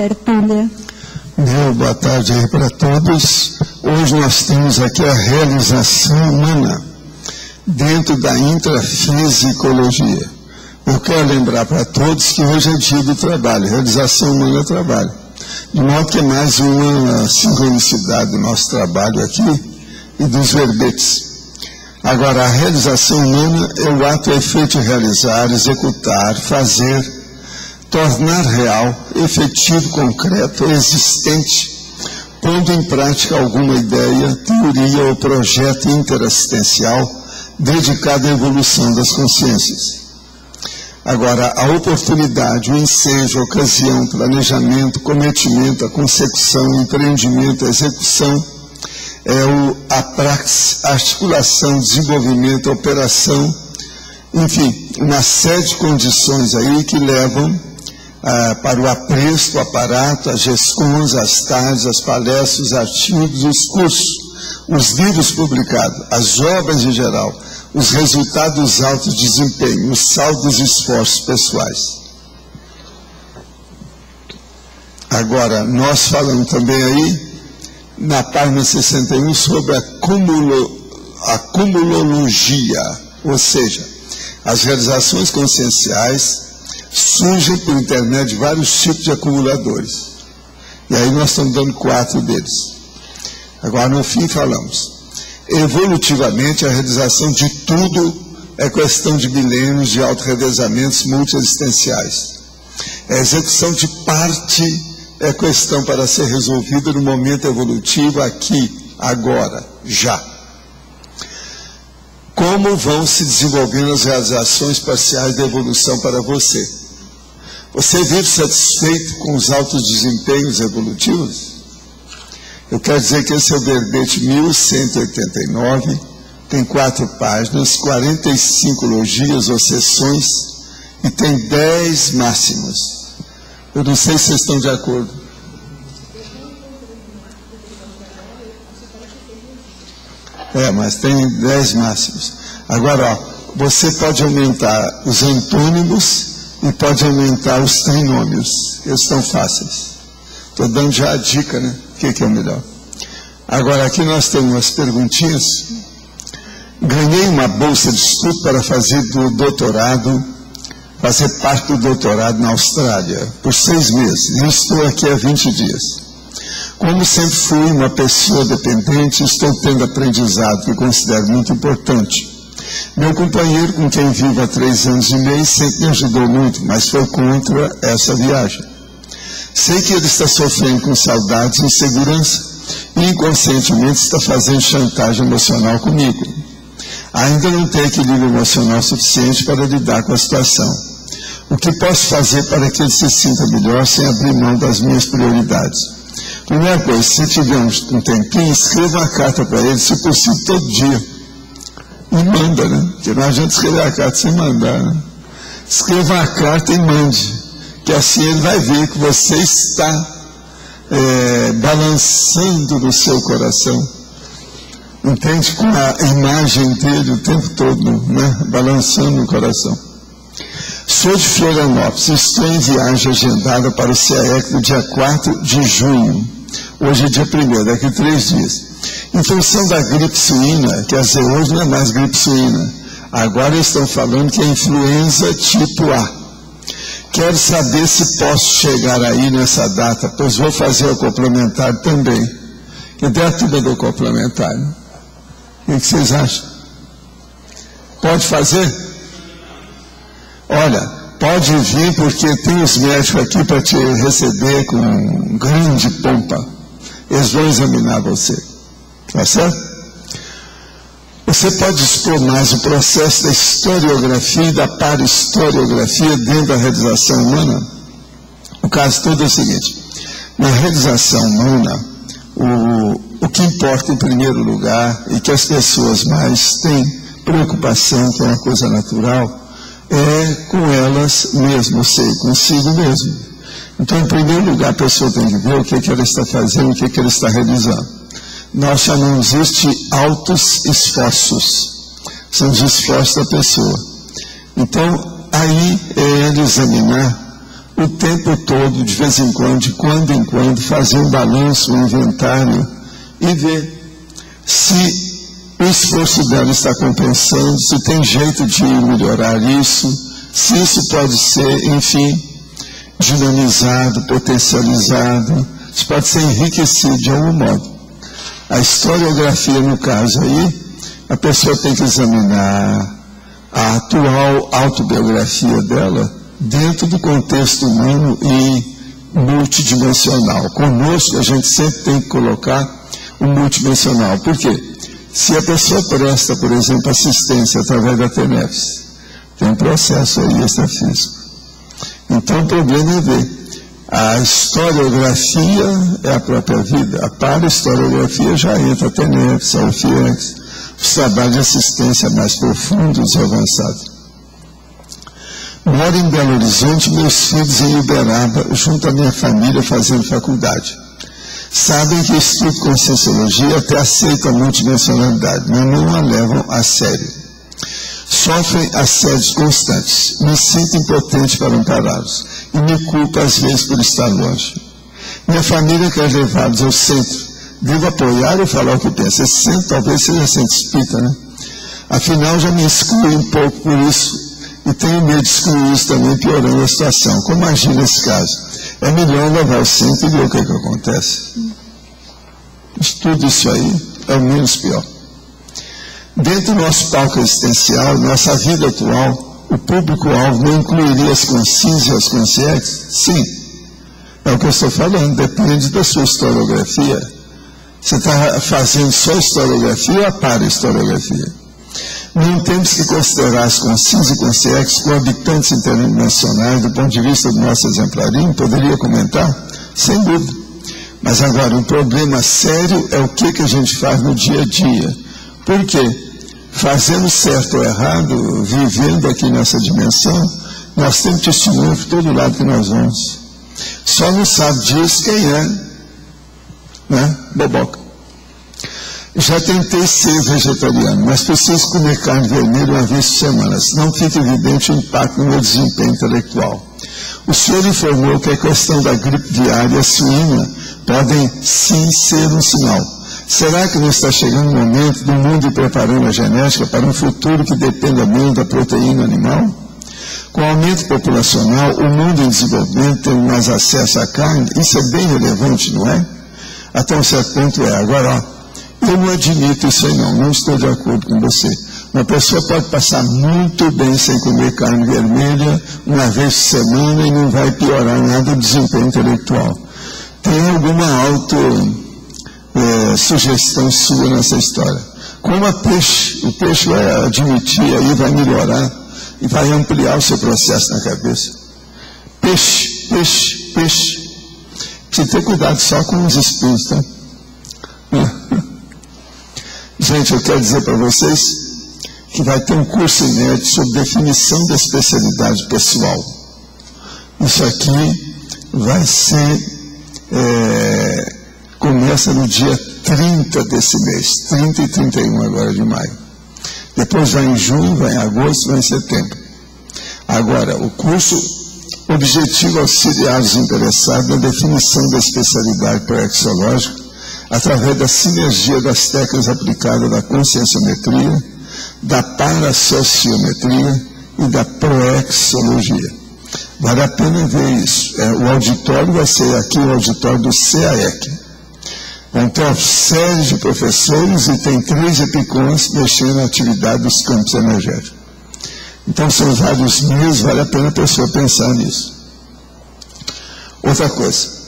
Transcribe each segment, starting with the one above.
tertúlia. Boa tarde aí para todos. Hoje nós temos aqui a realização humana dentro da intrafisicologia. Eu quero lembrar para todos que hoje é dia do trabalho, realização humana é trabalho. De modo que é mais uma sincronicidade do nosso trabalho aqui e dos verbetes. Agora, a realização humana é o ato, efeito de realizar, executar, fazer, tornar real, efetivo, concreto, existente, pondo em prática alguma ideia, teoria ou projeto interassistencial dedicado à evolução das consciências. Agora, a oportunidade, o ensejo, a ocasião, planejamento, cometimento, a consecução, o empreendimento, a execução, a praxis, a articulação, desenvolvimento, a operação, enfim, uma série de condições aí que levam para o apreço, o aparato, as gestões, as tardes, as palestras, os artigos, os cursos, os livros publicados, as obras em geral, os resultados dos altos desempenhos, os saldos dos esforços pessoais. Agora, nós falamos também aí, na página 61, sobre a cumulologia, ou seja, as realizações conscienciais surgem por intermédio de vários tipos de acumuladores. E aí nós estamos dando 4 deles. Agora, no fim, falamos. Evolutivamente, a realização de tudo é questão de milênios de autorrevezamentos multiexistenciais. A execução de parte é questão para ser resolvida no momento evolutivo, aqui, agora, já. Como vão se desenvolvendo as realizações parciais da evolução para você? Você vive satisfeito com os altos desempenhos evolutivos? Eu quero dizer que esse é o verbete 1189, tem 4 páginas, 45 logias ou sessões e tem 10 máximos. Eu não sei se vocês estão de acordo. Mas tem 10 máximos. Agora, você pode aumentar os antônimos e pode aumentar os trinômios. Eles estão fáceis. Estou dando já a dica, né? O que é o melhor? Agora, aqui nós temos umas perguntinhas. Ganhei uma bolsa de estudo para fazer parte do doutorado na Austrália, por 6 meses. E estou aqui há 20 dias. Como sempre fui uma pessoa dependente, estou tendo aprendizado que considero muito importante. Meu companheiro, com quem vivo há 3 anos e meio, sempre me ajudou muito, mas foi contra essa viagem. Sei que ele está sofrendo com saudades e insegurança e inconscientemente está fazendo chantagem emocional comigo. Ainda não tenho equilíbrio emocional suficiente para lidar com a situação. O que posso fazer para que ele se sinta melhor sem abrir mão das minhas prioridades? Primeira coisa, se tiver um tempinho, escreva uma carta para ele, se possível, todo dia. E manda, né? Porque não adianta escrever a carta sem mandar, né? Escreva uma carta e mande, que assim ele vai ver que você está balançando no seu coração. Entende? Com a imagem dele o tempo todo, né? Balançando no coração. Sou de Florianópolis, estou em viagem agendada para o CAEC no dia 4 de junho. Hoje é dia 1º, daqui a 3 dias. Em função da gripe suína, quer dizer, hoje não é mais gripe suína. Agora estão falando que é influenza tipo A. Quero saber se posso chegar aí nessa data, pois vou fazer o complementar também. Cadê a turma do complementar? Né? O que vocês acham? Pode fazer? Olha, pode vir porque tem os médicos aqui para te receber com grande pompa. Eles vão examinar você. Tá certo? Você pode expor mais o processo da historiografia e da parahistoriografia dentro da realização humana? O caso todo é o seguinte. Na realização humana, o que importa em primeiro lugar e que as pessoas mais têm preocupação, que é uma coisa natural, é com elas mesmas, ou seja, consigo mesmo. Então, em primeiro lugar, a pessoa tem que ver o que ela está fazendo, o que ela está realizando. Nós chamamos isso de altos esforços. São os esforços da pessoa. Então, aí é ele examinar o tempo todo, de vez em quando em quando, fazer um balanço, um inventário e ver se o esforço dela está compensando, se tem jeito de melhorar isso, se isso pode ser, enfim, dinamizado, potencializado, isso pode ser enriquecido de algum modo. A historiografia, no caso aí, a pessoa tem que examinar a atual autobiografia dela dentro do contexto humano e multidimensional. Conosco, a gente sempre tem que colocar o multidimensional. Por quê? Se a pessoa presta, por exemplo, assistência através da TENEPS, tem um processo aí extrafísico. Então, o problema é ver. A historiografia é a própria vida. A para-historiografia já entra a TENEPS, a UFIEX, os trabalhos de assistência mais profundos e avançados. Moro em Belo Horizonte, meus filhos em Uberaba, junto à minha família fazendo faculdade. Sabem que estudo Conscienciologia e até aceitam a multidimensionalidade, mas não a levam a sério. Sofrem assédios constantes, me sinto impotente para ampará-los e me culpo às vezes por estar longe. Minha família quer levá-los ao centro. Devo apoiar ou falar o que pensa? Esse centro talvez seja centro espírita, né? Afinal, já me excluí um pouco por isso e tenho medo de excluir isso também, piorando a situação. Como agir nesse caso? É melhor levar ao centro e ver o que acontece. Tudo isso aí é o menos pior. Dentro do nosso palco existencial, nossa vida atual, o público-alvo não incluiria as consciências e as conscientes? Sim. É o que eu estou falando, depende da sua historiografia. Você está fazendo só historiografia ou a para-historiografia? Não temos que considerar as consciências e conscientes como habitantes internacionais do ponto de vista do nosso exemplarismo? Poderia comentar? Sem dúvida. Mas agora, um problema sério é o que a gente faz no dia a dia. Por quê? Fazendo certo ou errado, vivendo aqui nessa dimensão, nós temos testemunho por todo lado que nós vamos. Só não sabe disso quem é, né? Boboca. Já tentei ser vegetariano, mas preciso comer carne vermelha uma vez por semana, senão fica evidente o impacto no meu desempenho intelectual. O senhor informou que a questão da gripe viária suína podem sim ser um sinal. Será que não está chegando o momento do mundo ir preparando a genética para um futuro que dependa menos da proteína animal? Com o aumento populacional, o mundo em desenvolvimento tem mais acesso à carne, isso é bem relevante, não é? Até um certo ponto é. Agora, eu não admito isso aí não estou de acordo com você. Uma pessoa pode passar muito bem sem comer carne vermelha uma vez por semana e não vai piorar nada o desempenho intelectual. Tem alguma sugestão sua nessa história? Como o peixe vai admitir aí, vai melhorar e vai ampliar o seu processo na cabeça. Peixe. Precisa ter cuidado só com os espinhos, tá? Gente, eu quero dizer para vocês que vai ter um curso inédito sobre definição da especialidade pessoal. Isso aqui vai ser, começa no dia 30 desse mês, 30 e 31 agora de maio. Depois vai em junho, vai em agosto, vai em setembro. Agora, o curso objetivo é auxiliar os interessados na definição da especialidade praxeológica através da sinergia das técnicas aplicadas da conscienciometria, da parasociometria e da proexologia. Vale a pena ver isso. O auditório vai ser aqui o auditório do CAEC. Vão ter uma série de professores e tem 3 epicons mexendo na atividade dos campos energéticos. Então são vários meses, vale a pena a pessoa pensar nisso. Outra coisa.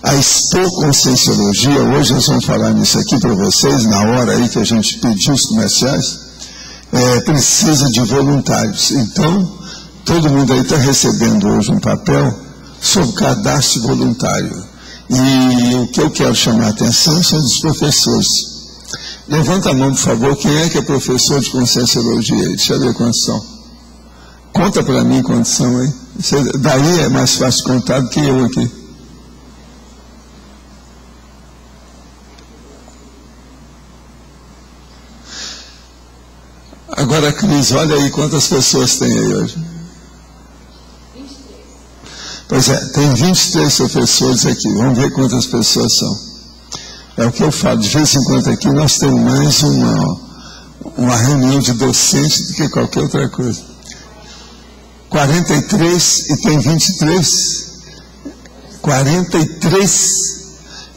A Expo Conscienciologia, hoje nós vamos falar nisso aqui para vocês, na hora aí que a gente pediu os comerciais, precisa de voluntários. Então, todo mundo aí está recebendo hoje um papel sobre cadastro voluntário. E o que eu quero chamar a atenção são dos professores. Levanta a mão, por favor, quem é que é professor de Conscienciologia? Deixa eu ver quantos são. Conta para mim quantos são aí. Daí é mais fácil contar do que eu aqui. Agora, Cris, olha aí quantas pessoas tem aí hoje. Pois é, tem 23 professores aqui, vamos ver quantas pessoas são. É o que eu falo, de vez em quando aqui nós temos mais uma reunião de docentes do que qualquer outra coisa. 43 e tem 23? 43?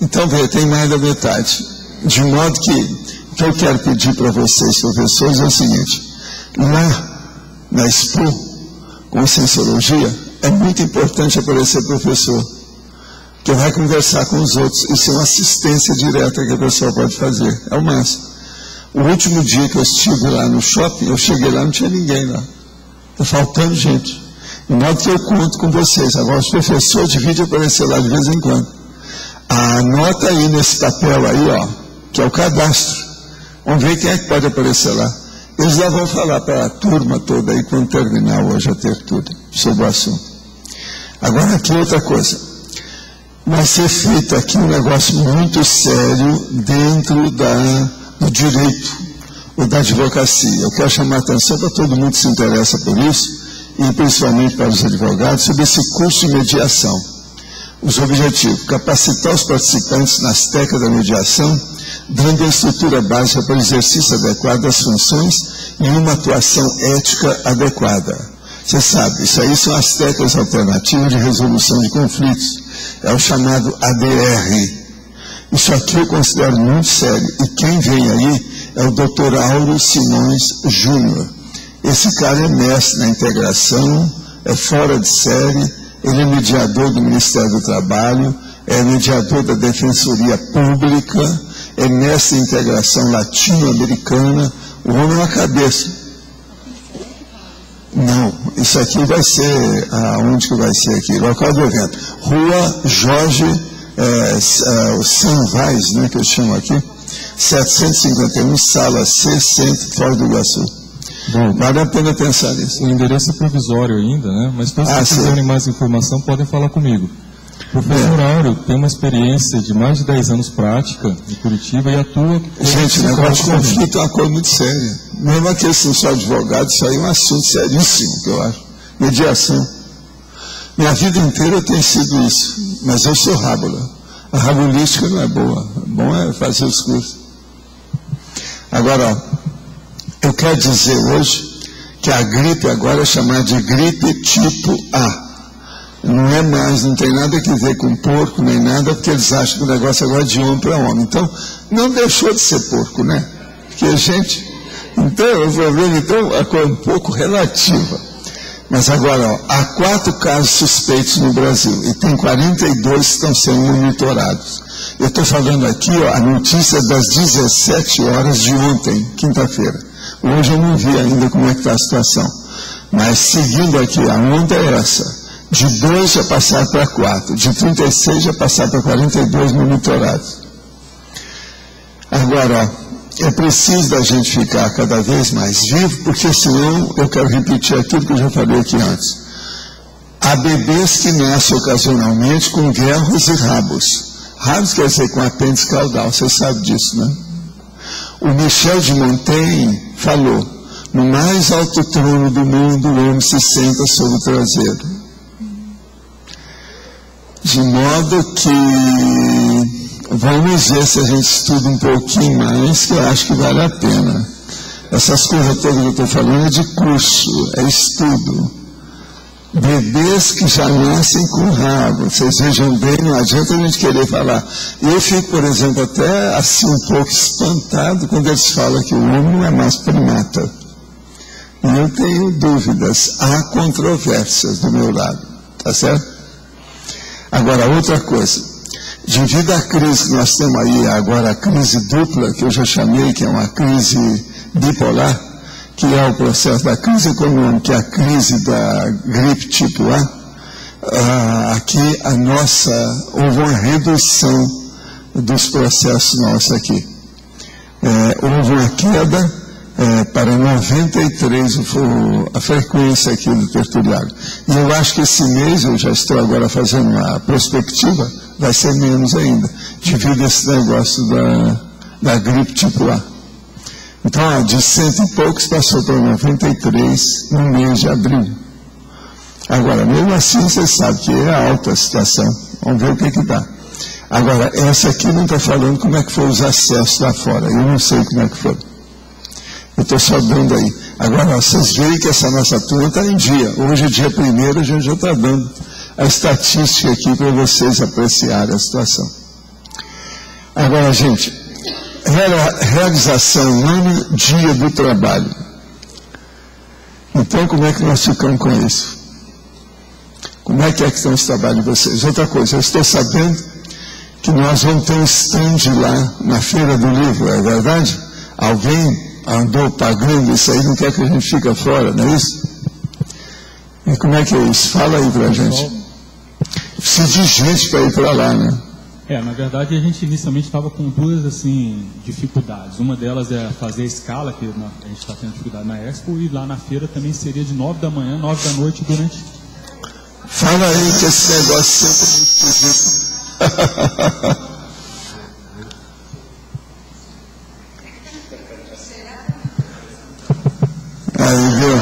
Então, veja, tem mais da metade. De modo que o que eu quero pedir para vocês, professores, é o seguinte: lá na Expo, Conscienciologia, é muito importante aparecer professor, que vai conversar com os outros. Isso é uma assistência direta que a pessoa pode fazer, é o máximo. O último dia que eu estive lá no shopping, eu cheguei lá, não tinha ninguém lá. Está faltando gente. De modo que eu conto com vocês. Agora, os professores dividem aparecer lá de vez em quando. Anota aí nesse papel aí, ó, que é o cadastro. Vamos ver quem é que pode aparecer lá. Eles lá vão falar para a turma toda aí, quando terminar hoje a tertúlia, sobre o assunto. Agora, aqui outra coisa. Vai ser feito aqui um negócio muito sério dentro do direito ou da advocacia. Eu quero chamar a atenção para todo mundo que se interessa por isso, e principalmente para os advogados, sobre esse curso de mediação. Os objetivos: capacitar os participantes nas técnicas da mediação, dando a estrutura básica para o exercício adequado das funções e uma atuação ética adequada. Você sabe, isso aí são as técnicas alternativas de resolução de conflitos. É o chamado ADR. Isso aqui eu considero muito sério. E quem vem aí é o Dr. Auro Simões Júnior. Esse cara é mestre na integração, é fora de série, ele é mediador do Ministério do Trabalho, é mediador da Defensoria Pública, é mestre em integração latino-americana. O homem é uma cabeça. Não, isso aqui vai ser, onde que vai ser aqui? Local do evento. Rua Jorge Sanvais, né, que eu chamo aqui, 751, sala C, Centro, Fora do Iguaçu. Bom, vale a pena pensar nisso. O endereço é provisório ainda, né? Mas se vocês quiserem mais informação, podem falar comigo. O professor Auro tem uma experiência de mais de 10 anos prática em Curitiba e atua... Gente, o negócio de conflito é uma coisa muito séria. Mesmo aqueles que não são advogados, isso aí é um assunto seríssimo, que eu acho. Mediação. Minha vida inteira eu tenho sido isso, mas eu sou rábula. A rabulística não é boa. Bom é fazer os cursos. Agora, ó, eu quero dizer hoje que a gripe agora é chamada de gripe tipo A. Não é mais, não tem nada a ver com porco, nem nada, porque eles acham que o negócio agora é de homem para homem. Então, não deixou de ser porco, né? Porque a gente... Então, o problema é um pouco relativa. Mas agora, ó, há 4 casos suspeitos no Brasil, e tem 42 que estão sendo monitorados. Eu estou falando aqui, ó, a notícia das 17 horas de ontem, quinta-feira. Hoje eu não vi ainda como é que está a situação. Mas, seguindo aqui, a onda é essa. De 2 já passaram para 4, de 36 já passaram para 42 monitorados. Agora, ó, é preciso da gente ficar cada vez mais vivo, porque senão, eu quero repetir aquilo que eu já falei aqui antes. Há bebês que nascem ocasionalmente com guelros e rabos. Rabos quer dizer com apêndice caudal, você sabe disso, né? O Michel de Montaigne falou: no mais alto trono do mundo, o homem se senta sobre o traseiro. De modo que vamos ver se a gente estuda um pouquinho mais, que eu acho que vale a pena. Essas coisas todas que eu estou falando é de curso, é estudo. Bebês que já nascem com rabo, vocês vejam bem, não adianta a gente querer falar. Eu fico, por exemplo, até assim um pouco espantado quando eles falam que o homem não é mais primata. E eu tenho dúvidas, há controvérsias do meu lado, tá certo? Agora, outra coisa, devido à crise que nós temos aí, agora a crise dupla, que eu já chamei, que é uma crise bipolar, que é o processo da crise econômica, que é a crise da gripe tipo A, aqui houve uma redução dos processos nossos aqui. Houve uma queda para 93 a frequência aqui do tertuliário. E eu acho que esse mês, eu já estou agora fazendo uma prospectiva, vai ser menos ainda, devido a esse negócio da gripe tipo A. Então, de 100 e poucos passou para 93 no mês de abril. Agora, mesmo assim, você sabe que é alta a situação. Vamos ver o que dá. Agora, essa aqui não está falando como é que foram os acessos lá fora. Eu não sei como é que foi. Eu estou só dando aí. Agora, vocês veem que essa nossa turma está em dia. Hoje é dia 1º, a gente já está dando a estatística aqui para vocês apreciarem a situação. Agora, gente, realização humana, dia do trabalho. Então, como é que nós ficamos com isso? Como é que estão os trabalhos de vocês? Outra coisa, eu estou sabendo que nós vamos ter um stand lá na Feira do Livro, é verdade? Alguém andou pagando isso aí, não quer que a gente fique fora, não é isso? E como é que é isso? Fala aí pra gente. Precisa de gente para ir para lá, né? Na verdade, a gente inicialmente estava com duas assim, dificuldades. Uma delas é fazer a escala, que a gente está tendo dificuldade na Expo, e lá na feira também seria de 9 da manhã, 9 da noite durante... Fala aí que esse negócio sempre me esquisito. Aí, viu?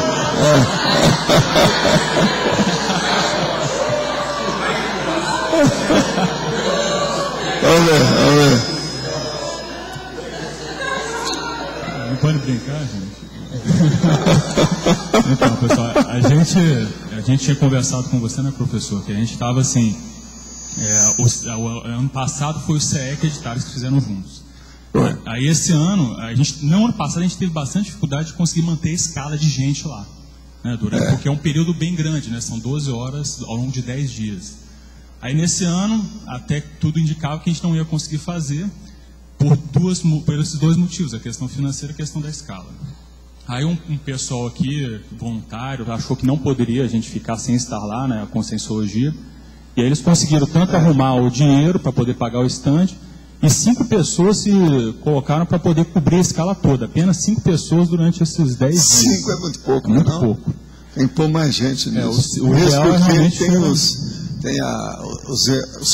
Vamos ver. Não pode brincar, gente? Então, pessoal, a gente tinha conversado com você, né, professor, que a gente estava assim, o ano passado foi o CEEC Editares que fizeram juntos. Aí esse ano, no ano passado a gente teve bastante dificuldade de conseguir manter a escala de gente lá, né, porque é um período bem grande, né, são 12 horas ao longo de 10 dias. Aí nesse ano, até tudo indicava que a gente não ia conseguir fazer por esses dois motivos, a questão financeira e a questão da escala. Aí um pessoal aqui, voluntário, achou que não poderia a gente ficar sem estar lá, né, a Conscienciologia, e aí eles conseguiram tanto arrumar o dinheiro para poder pagar o stand, e 5 pessoas se colocaram para poder cobrir a escala toda, apenas 5 pessoas durante esses 10 dias. 5 é muito pouco, muito não? pouco. Tem que pôr mais gente nisso. O ideal é realmente tem os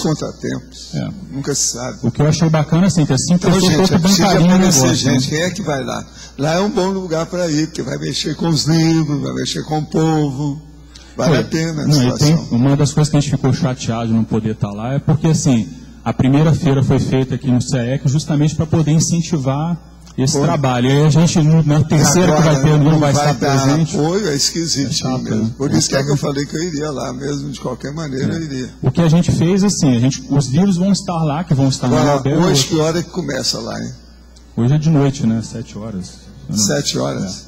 contratempos. Nunca se sabe. O que eu achei bacana, assim, que as 5 pessoas gente, foram bancarinho no negócio. Gente, quem é que vai lá? Lá é um bom lugar para ir, porque vai mexer com os livros, vai mexer com o povo. Vale a pena a situação. Uma das coisas que a gente ficou chateado de não poder estar lá é porque, assim, a primeira feira foi feita aqui no CEEC justamente para poder incentivar esse trabalho. E aí a gente, na terceira agora, que vai ter, não vai estar presente. Apoio, é esquisitinho mesmo. Por isso que eu falei que eu iria lá mesmo, de qualquer maneira eu iria. O que a gente fez, assim, os livros vão estar lá, que vão estar na Abel. Hoje, que hora que começa lá, hein? Hoje é de noite, né? 7 horas. 7 horas?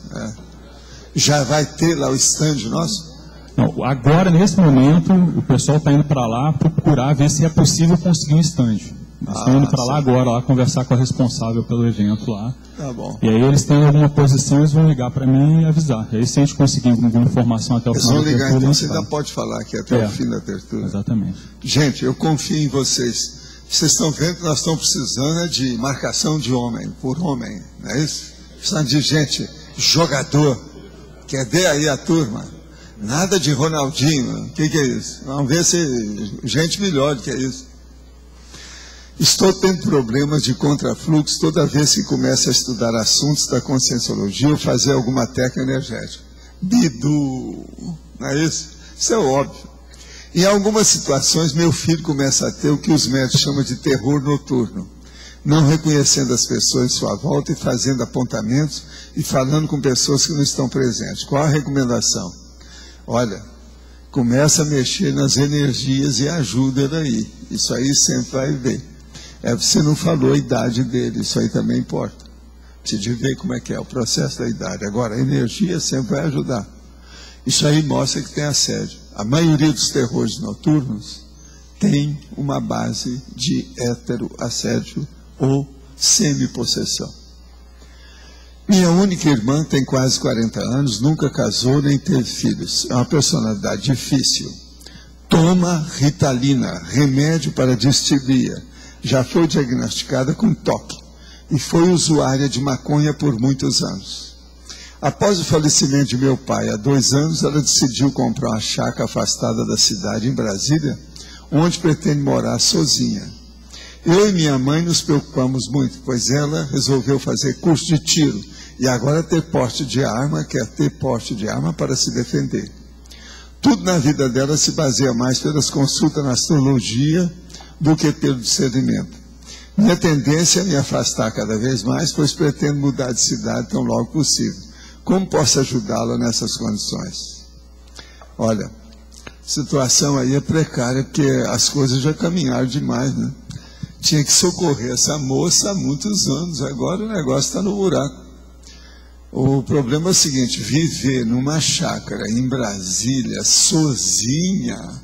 Já vai ter lá o stand nosso? Não, agora, nesse momento, o pessoal está indo para lá procurar ver se é possível conseguir um stand. Eles estão indo para lá agora, lá conversar com a responsável pelo evento lá. Tá bom. E aí eles têm alguma posição, eles vão ligar para mim e avisar. E aí se a gente conseguir alguma informação até o final da abertura... Eles vão ligar, então você ainda pode falar aqui até o fim da abertura. Exatamente. Gente, eu confio em vocês. Vocês estão vendo que nós estamos precisando de marcação de homem por homem, não é isso? Precisando de gente, jogador. Quer ver aí a turma? Nada de Ronaldinho. O que é isso? Vamos ver se gente melhor do que isso. Estou tendo problemas de contrafluxo toda vez que começo a estudar assuntos da Conscienciologia ou fazer alguma técnica energética. Bidu, não é isso? Isso é óbvio. Em algumas situações, meu filho começa a ter o que os médicos chamam de terror noturno, não reconhecendo as pessoas em sua volta e fazendo apontamentos e falando com pessoas que não estão presentes. Qual a recomendação? Olha, começa a mexer nas energias e ajuda ele aí. Isso aí sempre vai ver. Você não falou a idade dele, isso aí também importa. Precisa ver como é que é o processo da idade. Agora, a energia sempre vai ajudar. Isso aí mostra que tem assédio. A maioria dos terrores noturnos tem uma base de heteroassédio ou semi-possessão. Minha única irmã tem quase 40 anos, nunca casou nem teve filhos. É uma personalidade difícil. Toma Ritalina, remédio para distimia. Já foi diagnosticada com TOC e foi usuária de maconha por muitos anos. Após o falecimento de meu pai, há 2 anos, ela decidiu comprar uma chácara afastada da cidade, em Brasília, onde pretende morar sozinha. Eu e minha mãe nos preocupamos muito, pois ela resolveu fazer curso de tiro e agora ter porte de arma, quer ter porte de arma para se defender. Tudo na vida dela se baseia mais pelas consultas na astrologia do que pelo discernimento. Minha tendência é me afastar cada vez mais, pois pretendo mudar de cidade tão logo possível. Como posso ajudá-la nessas condições? Olha, a situação aí é precária, porque as coisas já caminharam demais, né? Tinha que socorrer essa moça há muitos anos, agora o negócio está no buraco. O problema é o seguinte: viver numa chácara em Brasília, sozinha,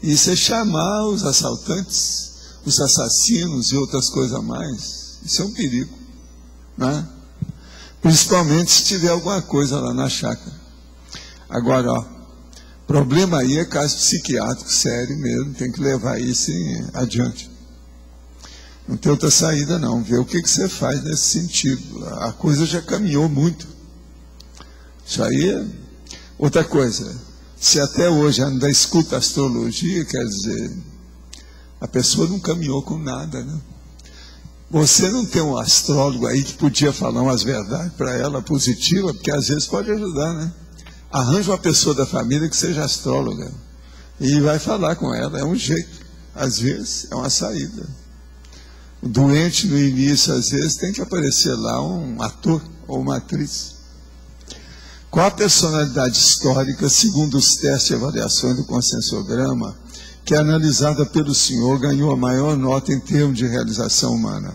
isso é chamar os assaltantes, os assassinos e outras coisas a mais. Isso é um perigo, né? Principalmente se tiver alguma coisa lá na chácara. Agora, ó, problema aí é caso psiquiátrico sério mesmo, tem que levar isso adiante. Não tem outra saída não, ver o que você faz nesse sentido. A coisa já caminhou muito. Isso aí é outra coisa. Se até hoje ainda escuta astrologia, quer dizer, a pessoa não caminhou com nada, né? Você não tem um astrólogo aí que podia falar umas verdades para ela positiva, porque às vezes pode ajudar, né? Arranja uma pessoa da família que seja astróloga e vai falar com ela, é um jeito. Às vezes é uma saída. O doente no início, às vezes, tem que aparecer lá um ator ou uma atriz. Qual a personalidade histórica, segundo os testes e avaliações do consensograma, que é analisada pelo senhor, ganhou a maior nota em termos de realização humana?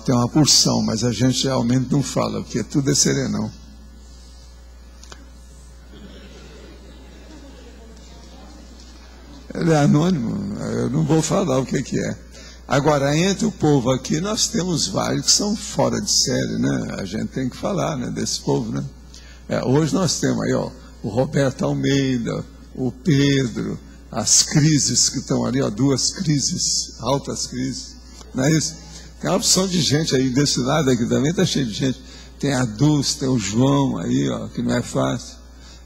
Tem uma porção, mas a gente realmente não fala, porque tudo é serenão. Ele é anônimo, eu não vou falar o que é. Agora, entre o povo aqui, nós temos vários que são fora de série, né? A gente tem que falar, né, desse povo, né? Hoje nós temos aí, ó, o Roberto Almeida, o Pedro, as crises que estão ali, ó, 2 crises, altas crises, não é isso? Tem uma opção de gente aí, desse lado aqui também está cheio de gente. Tem a Dulce, tem o João aí, ó, que não é fácil,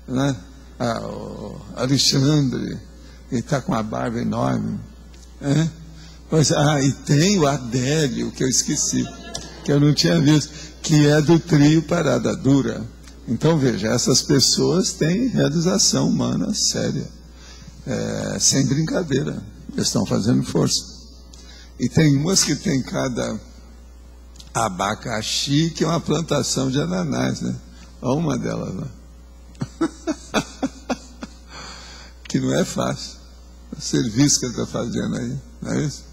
né? O Alexandre, ele está com uma barba enorme, né? Pois, e tem o Adélio, que eu esqueci, que eu não tinha visto, que é do trio Parada Dura. Então, veja, essas pessoas têm realização humana séria, sem brincadeira, eles estão fazendo força. E tem umas que tem cada abacaxi, que é uma plantação de ananás, né? Olha uma delas lá. Que não é fácil, o serviço que ele está fazendo aí, não é isso?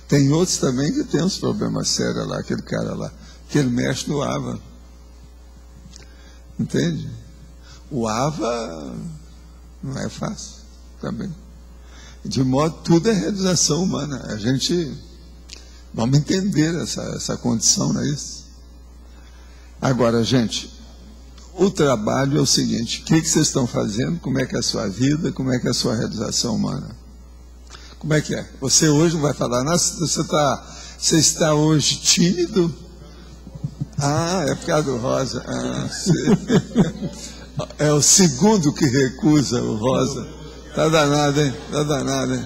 Tem outros também que tem uns problemas sérios lá, aquele cara lá, que ele mexe no AVA. Entende? O AVA não é fácil também. De modo, tudo é realização humana. A gente, vamos entender essa condição, não é isso? Agora, gente, o trabalho é o seguinte: o que vocês estão fazendo? Como é que é a sua vida? Como é que é a sua realização humana? Como é que é? Você hoje não vai falar nada? Você está hoje tímido? É por causa do Rosa. É o segundo que recusa o Rosa. Tá danado, hein? Tá danado, hein?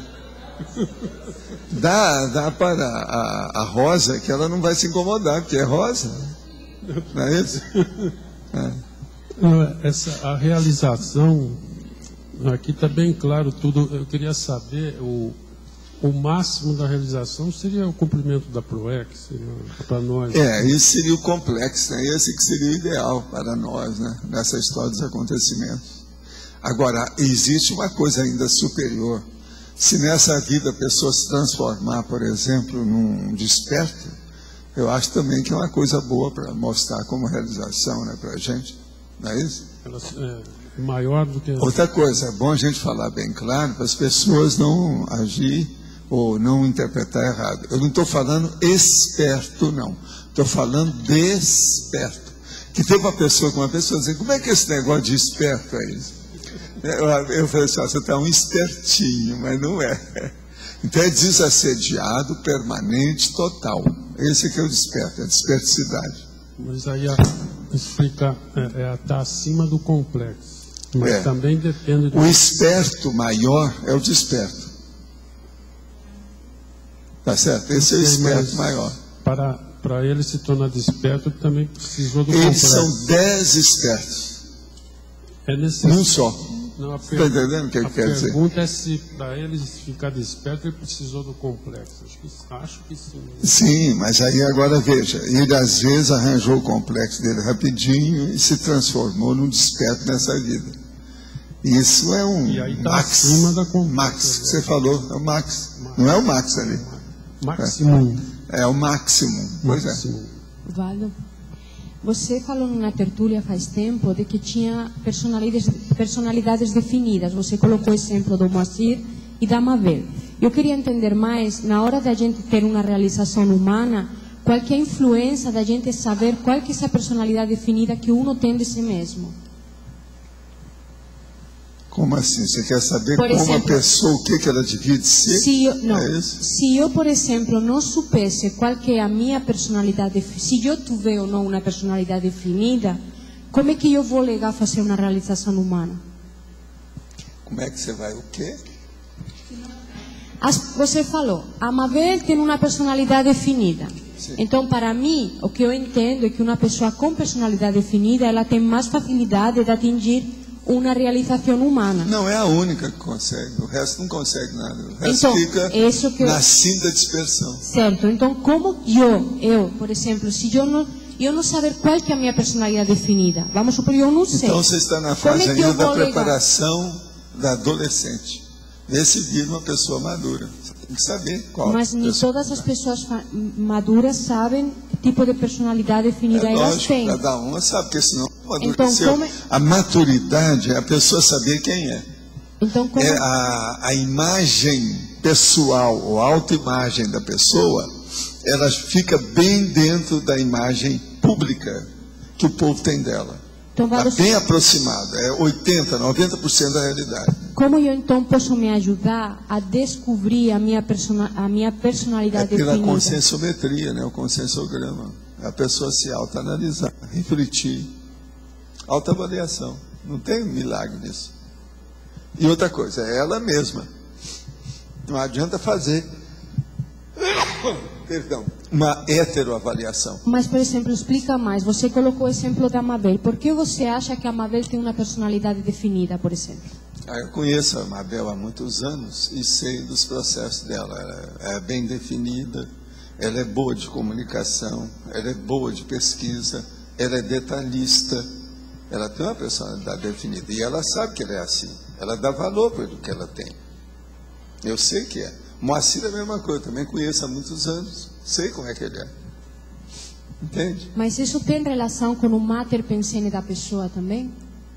Dá para a Rosa, que ela não vai se incomodar, porque é Rosa. Não é isso? A realização, aqui está bem claro tudo. Eu queria saber, o máximo da realização seria o cumprimento da PROEC, para nós. Isso seria o complexo, né? Esse que seria o ideal para nós, né? Nessa história dos acontecimentos. Agora, existe uma coisa ainda superior. Se nessa vida a pessoa se transformar, por exemplo, num desperto, eu acho também que é uma coisa boa para mostrar como realização, né, para a gente. Não é isso? Maior do que... Outra coisa, é bom a gente falar bem claro, para as pessoas não agir ou não interpretar errado. Eu não estou falando esperto, não. Estou falando desperto. Que teve uma pessoa dizendo, como é que é esse negócio de esperto é isso? Eu falei assim, você está um espertinho, mas não é. Então é desassediado, permanente, total. Esse que é o desperto, é a desperticidade. Mas aí explica, está acima do complexo. Mas também depende do... O esperto maior é o desperto. Tá certo? Esse é o esperto maior. Para ele se tornar desperto, ele também precisou do complexo. Eles são 10 espertos. É necessário. Um só. Não, está entendendo o que quer dizer? A pergunta é se, para ele ficar desperto, ele precisou do complexo. Acho que sim. Sim, mas aí agora veja, ele às vezes arranjou o complexo dele rapidinho e se transformou num desperto nessa vida. Isso é um e aí tá Max. Acima da Max, que você falou, é o Max. Não é o Max ali. Maximum. É o máximo. Pois é. Valdo, você falou numa tertúlia faz tempo de que tinha personalidades definidas. Você colocou o exemplo do Moacir e da Mabel. Eu queria entender mais, na hora da gente ter uma realização humana, qual que é a influência da gente saber qual que é essa personalidade definida que uno tem de si mesmo. Como assim? Você quer saber como a pessoa, o que ela divide ser? Se eu, por exemplo, não soubesse qual que é a minha personalidade, se eu tiver ou não uma personalidade definida, como é que eu vou ligar a fazer uma realização humana? Como é que você vai o quê? Você falou, a Mabel tem uma personalidade definida. Sim. Então, para mim, o que eu entendo é que uma pessoa com personalidade definida, ela tem mais facilidade de atingir uma realização humana. Não é a única que consegue, o resto não consegue nada. O resto então, fica na cinta de dispersão. Certo, então como eu, por exemplo, se eu não saber qual que é a minha personalidade definida, vamos supor, eu não sei. Então você está na fase ainda da preparação da adolescente. Nesse vira uma pessoa madura. Você tem que saber qual. Mas nem todas as pessoas maduras sabem que tipo de personalidade definida elas têm. Cada uma sabe, porque senão amadureceu. Então, a maturidade é a pessoa saber quem é. Então, é a imagem pessoal, ou autoimagem da pessoa, ela fica bem dentro da imagem pública que o povo tem dela. Então, está bem aproximado, é 80%, 90% da realidade. Como eu então posso me ajudar a descobrir a minha personalidade definida? É pela conscienciometria, né? O conscienciograma. A pessoa se autoanalisar, refletir. Autoavaliação. Não tem milagre nisso. E outra coisa, é ela mesma. Não adianta fazer uma heteroavaliação. Mas, por exemplo, explica mais. Você colocou o exemplo da Mabel. Por que você acha que a Mabel tem uma personalidade definida, por exemplo? Eu conheço a Mabel há muitos anos e sei dos processos dela. Ela é bem definida, ela é boa de comunicação, ela é boa de pesquisa, ela é detalhista, ela tem uma personalidade definida e ela sabe que ela é assim. Ela dá valor para o que ela tem. Eu sei que é. Moacir é a mesma coisa, também conheço há muitos anos, sei como é que ele é. Entende? Mas isso tem relação com o mater pensene da pessoa também?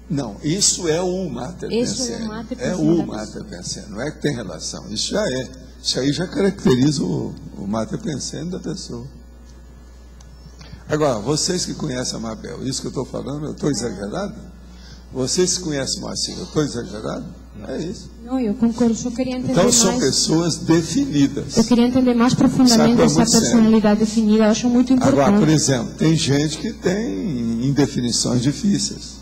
Não, isso é o mater pensene. Isso é o mater pensene. É o mater pensene, não é que tem relação, isso já é. Isso aí já caracteriza o mater pensene da pessoa. Agora, vocês que conhecem a Mabel, isso que eu estou falando, eu estou exagerado? Vocês que conhecem o Moacir, eu estou exagerado? É isso. Não, eu concordo, só queria entender então, mais. Então, são pessoas definidas. Eu queria entender mais profundamente essa personalidade definida, eu acho muito importante. Agora, por exemplo, tem gente que tem indefinições difíceis.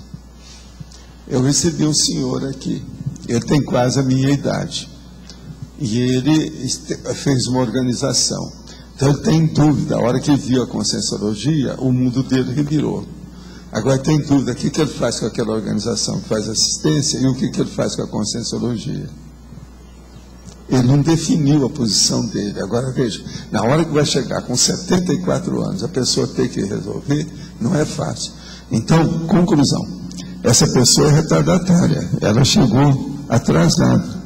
Eu recebi um senhor aqui, ele tem quase a minha idade, e ele fez uma organização. Então, ele tem dúvida, a hora que viu a conscienciologia, o mundo dele revirou. Agora tem dúvida, o que ele faz com aquela organização que faz assistência e o que ele faz com a conscienciologia. Ele não definiu a posição dele. Agora veja, na hora que vai chegar com 74 anos, a pessoa tem que resolver, não é fácil. Então, conclusão, essa pessoa é retardatária, ela chegou atrasada.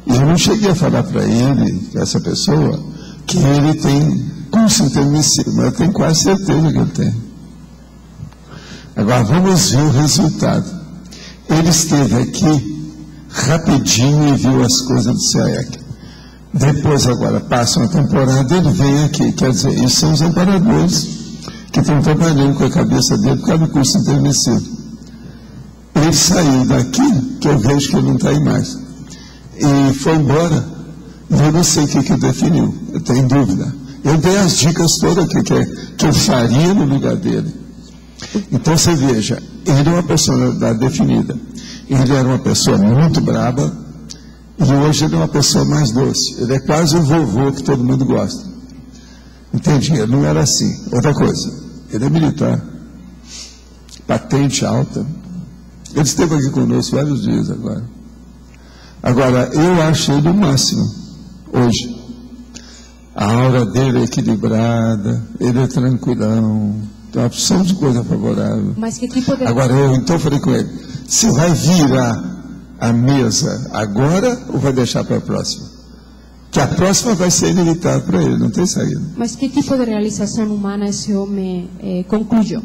E eu não cheguei a falar para ele, essa pessoa, que ele tem curso intermissivo, mas eu tenho quase certeza que ele tem. Agora, vamos ver o resultado. Ele esteve aqui rapidinho e viu as coisas do SEAEC. Depois, agora, passa uma temporada, ele vem aqui. Quer dizer, isso são os amparadores que estão trabalhando com a cabeça dele por causa do curso intermissivo. Ele saiu daqui, que eu vejo que ele não está aí mais, e foi embora. E eu não sei o que definiu, eu tenho dúvida. Eu dei as dicas todas que eu faria no lugar dele. Então você veja, ele é uma personalidade definida. Ele era uma pessoa muito braba e hoje ele é uma pessoa mais doce. Ele é quase o vovô que todo mundo gosta. Entendi? Ele não era assim. Outra coisa, ele é militar, patente alta, Ele esteve aqui conosco vários dias agora. Agora, eu acho ele o máximo, hoje. A aura dele é equilibrada, ele é tranquilão, tem uma opção de coisa favorável. Mas que tipo de... Agora, eu então falei com ele, você vai virar a mesa agora ou vai deixar para a próxima? Que a próxima vai ser inevitável para ele, não tem saída. Mas que tipo de realização humana esse homem concluiu?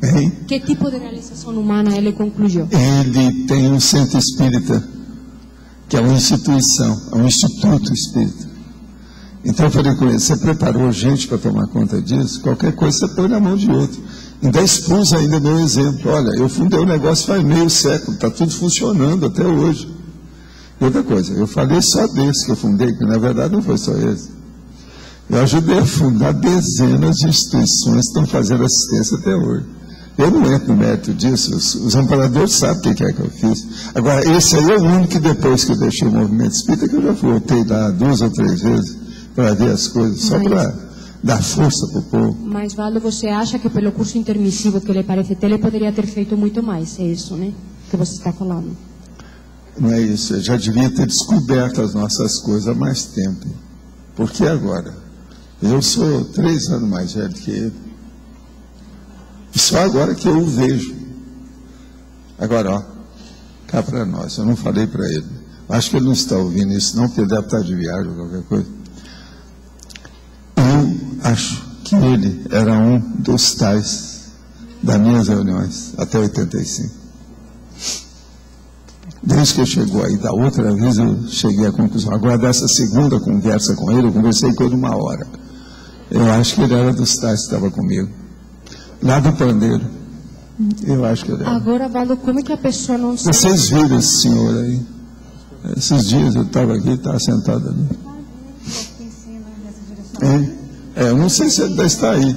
Hein? Que tipo de realização humana ele concluiu? Ele tem um centro espírita, que é uma instituição, é um instituto espírita. Então eu falei com ele, você preparou gente para tomar conta disso? Qualquer coisa você põe na mão de outro. Ainda expus ainda meu exemplo. Olha, eu fundei o negócio faz meio século, está tudo funcionando até hoje. E outra coisa, eu falei só desse que eu fundei, que na verdade não foi só esse. Eu ajudei a fundar dezenas de instituições que estão fazendo assistência até hoje. Eu não entro no mérito disso, os amparadores sabem o que é que eu fiz. Agora, esse aí é o único que depois que eu deixei o movimento espírita, que eu já voltei lá 2 ou 3 vezes para ver as coisas, só para dar força para o povo. Mas, Valdo, você acha que pelo curso intermissivo que lhe parece ter, ele poderia ter feito muito mais? É isso, né? Que você está falando. Não é isso, eu já devia ter descoberto as nossas coisas há mais tempo. Por que agora? Eu sou 3 anos mais velho que ele. E só agora que eu o vejo. Agora, ó, cá para nós, eu não falei para ele. Acho que ele não está ouvindo isso, não, porque ele deve estar de viagem ou qualquer coisa. Eu acho que ele era um dos tais das minhas reuniões, até 85. Desde que ele chegou aí, da outra vez eu cheguei à conclusão. Agora, dessa segunda conversa com ele, eu conversei com ele 1 hora. Eu acho que ele era dos tais que estava comigo. Lá do pandeiro. Eu acho que ele era. Agora, Valdo, como é que a pessoa não sabe? Vocês viram esse senhor aí? Esses dias eu estava aqui, estava sentado ali. Eu não sei se ele ainda está aí.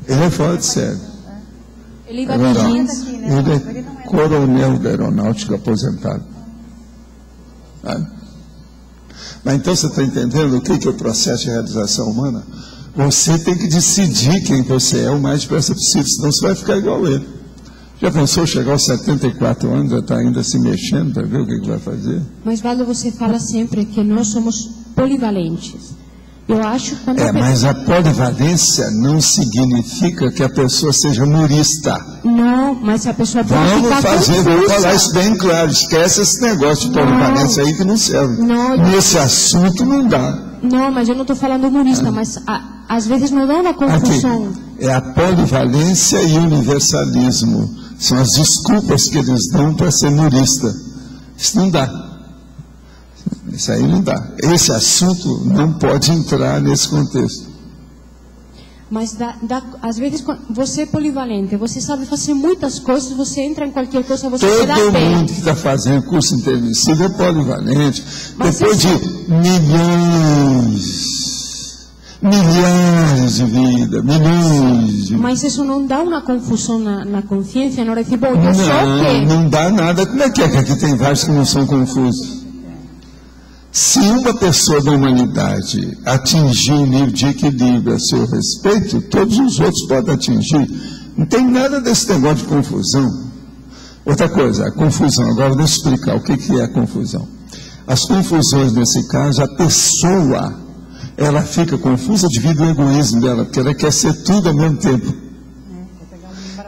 Ele é fora de série. Ele vai dirigindo. Ele é coronel da aeronáutica aposentado. Mas então você está entendendo o que é o processo de realização humana? Você tem que decidir quem você é o mais depressa possível, senão você vai ficar igual ele. Já pensou chegar aos 74 anos, já está ainda se mexendo para ver o que vai fazer? Mas, Valdo, você fala sempre que nós somos polivalentes. Eu acho que mas a polivalência não significa que a pessoa seja murista. Não, mas se a pessoa pode ficar confusa. Vamos falar isso bem claro. Esquece esse negócio de polivalência aí que não serve. Nesse assunto não dá. Não, mas eu não estou falando humorista, mas às vezes não dá uma confusão. Aqui, é a polivalência e o universalismo. São as desculpas que eles dão para ser humorista. Isso não dá. Isso aí não dá. Esse assunto não pode entrar nesse contexto. Mas às vezes você é polivalente, você sabe fazer muitas coisas, você entra em qualquer coisa, você se dá bem. Todo mundo que está fazendo curso intermissivo é polivalente. Mas depois de milhares de vidas, milhões de... Mas isso não dá uma confusão na consciência, na hora de dizer, bom, eu sou o quê? Não dá nada. Como é que aqui tem vários que não são confusos? Se uma pessoa da humanidade atingir um nível de equilíbrio a seu respeito, todos os outros podem atingir. Não tem nada desse negócio de confusão. Outra coisa, a confusão. Agora deixa eu explicar o que é a confusão. As confusões, nesse caso, a pessoa, ela fica confusa devido ao egoísmo dela, porque ela quer ser tudo ao mesmo tempo.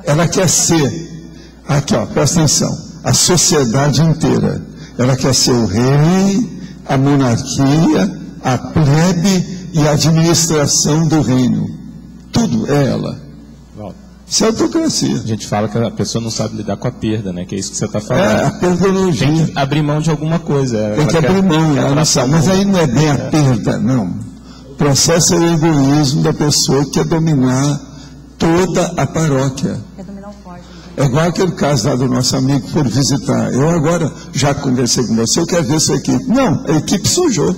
Ela quer ser, aqui ó, presta atenção, a sociedade inteira. Ela quer ser o rei, a monarquia, a plebe e a administração do reino. Tudo é ela. Isso é autocracia. A gente fala que a pessoa não sabe lidar com a perda, né? Que é isso que você está falando. A perda tem que abrir mão de alguma coisa. Tem que abrir mão, ela não sabe. Mas aí não é bem a perda, não. O processo é o egoísmo da pessoa que quer dominar toda a paróquia. É igual aquele caso lá do nosso amigo que for visitar. Eu agora já conversei com você, eu quero ver sua equipe. Não, a equipe sujou.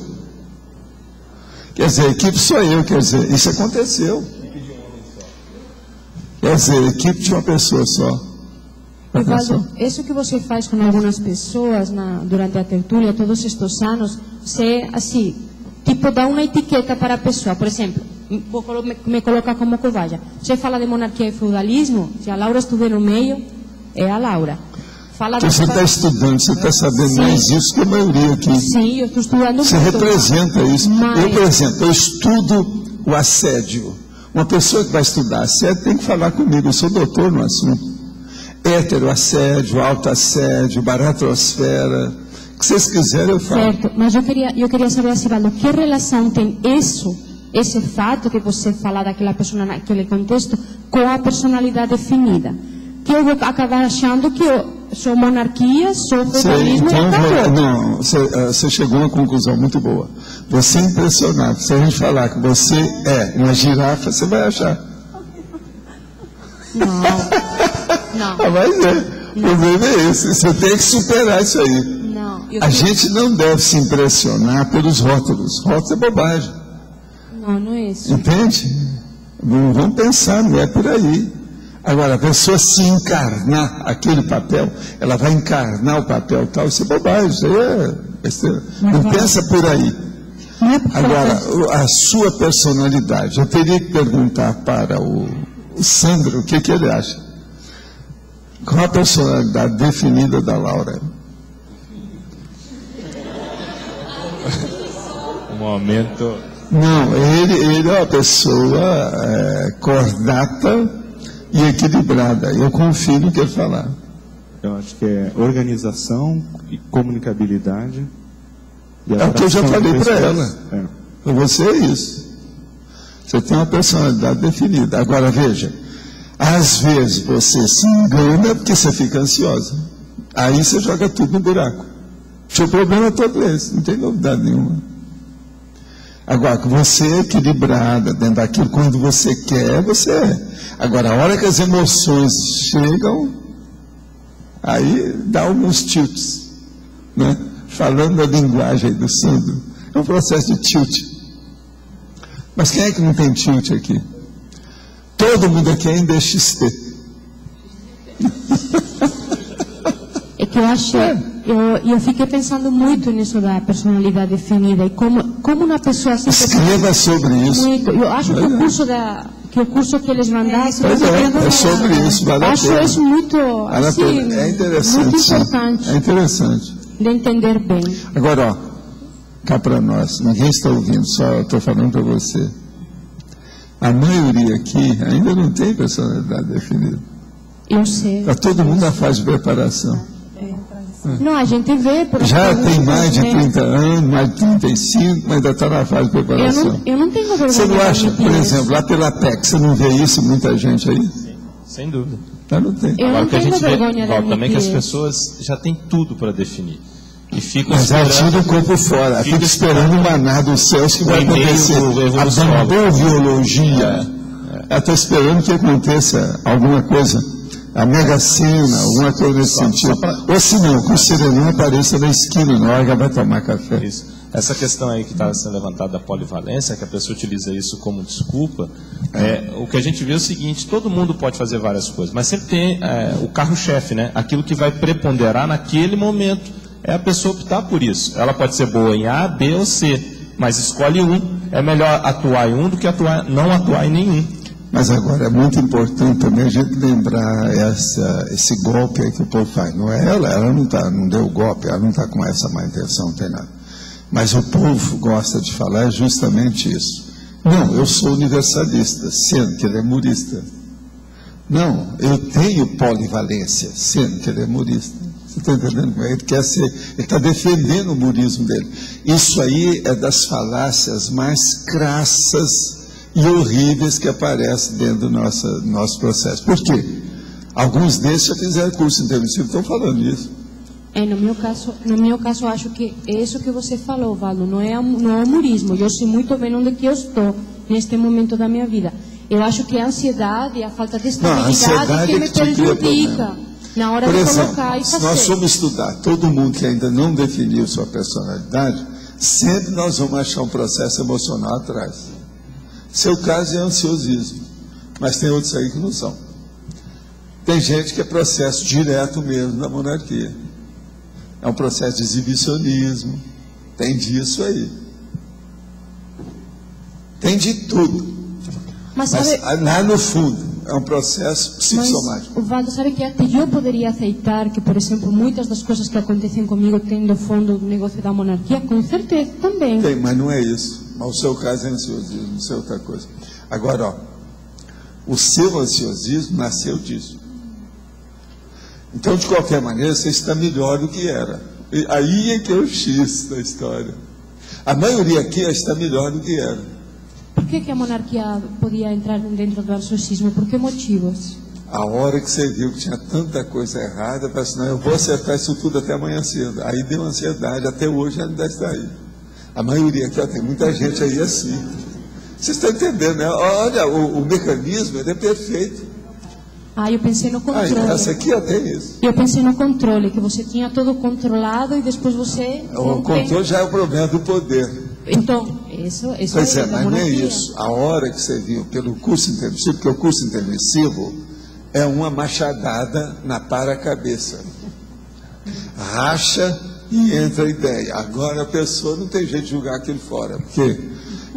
Quer dizer, a equipe sou eu, quer dizer, isso aconteceu. Quer dizer, a equipe de uma pessoa só. Valdo, isso que você faz com algumas pessoas durante a tertúlia, todos estes anos, você, assim, tipo, dá uma etiqueta para a pessoa. Por exemplo, vou me colocar como cobaia. Você fala de monarquia e feudalismo, se a Laura estiver no meio, é a Laura. Fala você está estudando, você está sabendo mais isso que a maioria aqui. Sim, eu estou estudando. Você representa isso. Mas... Eu, por exemplo, eu estudo o assédio. Uma pessoa que vai estudar assédio tem que falar comigo, eu sou doutor no assunto. Heteroassédio, autoassédio, baratrosfera, o que vocês quiserem eu falo. Certo, mas eu queria saber, Sivaldo, que relação tem esse fato que você fala daquela pessoa naquele contexto com a personalidade definida? Que eu vou acabar achando que eu sou monarquia, sou feudalismo então, e acabou. não, você chegou a uma conclusão muito boa. Você é impressionado. Se a gente falar que você é uma girafa, você vai achar. Não. Mas o problema é esse. Você tem que superar isso aí. A gente não deve se impressionar pelos rótulos. Rótulos é bobagem. Não é isso. Entende? Vamos pensar, não é por aí. Agora, a pessoa se encarnar aquele papel, ela vai encarnar o papel tal, isso é bobagem, isso aí não pensa por aí. Agora, a sua personalidade, eu teria que perguntar para o Sandro o que ele acha. Qual a personalidade definida da Laura? Um momento... Não, ele é uma pessoa cordata e equilibrada. Eu confio no que ele falar. Eu acho que é organização e comunicabilidade. E é o que eu já falei para ela. Para você é isso. Você tem uma personalidade definida. Agora veja, às vezes você se engana porque você fica ansiosa. Aí você joga tudo no buraco. O seu problema é todo esse, não tem novidade nenhuma. Agora, que você é equilibrada dentro daquilo, quando você quer, você é. Agora, a hora que as emoções chegam, aí dá alguns tilts, né? Falando a linguagem do Sandro, é um processo de tilt. Mas quem é que não tem tilt aqui? Todo mundo aqui ainda é XT. É que eu achei... Eu fiquei pensando muito nisso da personalidade definida e como uma pessoa assim... Escreva sobre isso. Muito. Eu acho que o curso que eles mandaram... É sobre isso, vale a pena. Acho isso muito, assim, é interessante, muito importante. É interessante. De entender bem. Agora, ó, cá para nós, ninguém está ouvindo, só estou falando para você. A maioria aqui ainda não tem personalidade definida. Eu sei. Está todo mundo na fase de preparação. Não, a gente vê... Já tem mais de 30 anos, mais de 35, mas ainda está na fase de preparação. Eu não tenho vergonha. Você não acha, por exemplo, lá pela PEC, você não vê isso, muita gente aí? Sim, sem dúvida. Não tem. Agora o que a gente vê, Valdo, também que as pessoas já têm tudo para definir. E ficam esperando... Mas já tira o corpo fora, fica esperando o maná dos céus que vai acontecer. A bamboviologia, ela está esperando que aconteça alguma coisa. A Mega Sena, alguma coisa nesse sentido. Ou se não, que o serenão apareça na esquina na hora que ela vai tomar café. Isso. Essa questão aí que estava sendo levantada da polivalência, que a pessoa utiliza isso como desculpa, o que a gente vê é o seguinte: todo mundo pode fazer várias coisas, mas sempre tem o carro-chefe, né? Aquilo que vai preponderar naquele momento. É a pessoa optar por isso. Ela pode ser boa em A, B ou C, mas escolhe um. É melhor atuar em um do que não atuar em nenhum. Mas agora é muito importante também a gente lembrar esse golpe aí que o povo faz. Não é ela não deu o golpe, ela não está com essa má intenção, não tem nada. Mas o povo gosta de falar justamente isso. Não, eu sou universalista, sendo que ele é murista. Não, eu tenho polivalência, sendo que ele é murista. Você está entendendo? Ele quer ser, ele está defendendo o murismo dele. Isso aí é das falácias mais crassas e horríveis que aparecem dentro do nosso processo. Por quê? Alguns desses já fizeram curso intermissivo, estão falando isso. No meu caso, acho que é isso que você falou, Valdo, não é humorismo. Eu sei muito bem onde que eu estou neste momento da minha vida. Eu acho que a ansiedade, a falta de estabilidade que me prejudica na hora de colocar e fazer. Se nós formos estudar todo mundo que ainda não definiu sua personalidade, sempre nós vamos achar um processo emocional atrás. Seu caso é ansiosismo, mas tem outros aí que não são. Tem gente que é processo direto mesmo da monarquia. É um processo de exibicionismo, tem disso aí. Tem de tudo. Mas lá no fundo, é um processo psicossomático. Mas, Valdo, sabe que até eu poderia aceitar que, por exemplo, muitas das coisas que acontecem comigo têm no fundo o negócio da monarquia, com certeza também. Tem, mas não é isso. Mas o seu caso é ansiosismo, não é outra coisa. Agora, ó, o seu ansiosismo nasceu disso. Então, de qualquer maneira, você está melhor do que era. E aí é que é o X da história. A maioria aqui está melhor do que era. Por que a monarquia podia entrar dentro do ansiosismo? Por que motivos? A hora que você viu que tinha tanta coisa errada, para assim, não, eu vou acertar isso tudo até amanhã cedo. Aí deu ansiedade, até hoje ainda está aí. A maioria aqui, ó, tem muita gente aí assim. Vocês estão entendendo, né? Olha, o mecanismo ele é perfeito. Eu pensei no controle. Essa aqui ó, tem isso. Eu pensei no controle, que você tinha tudo controlado e depois você... O controle já é o problema do poder. Então, isso pois é, mas não é isso. A hora que você viu pelo curso intermissivo, porque o curso intermissivo é uma machadada na para-cabeça. Racha e entra a ideia. Agora a pessoa não tem jeito de jogar aquilo fora, porque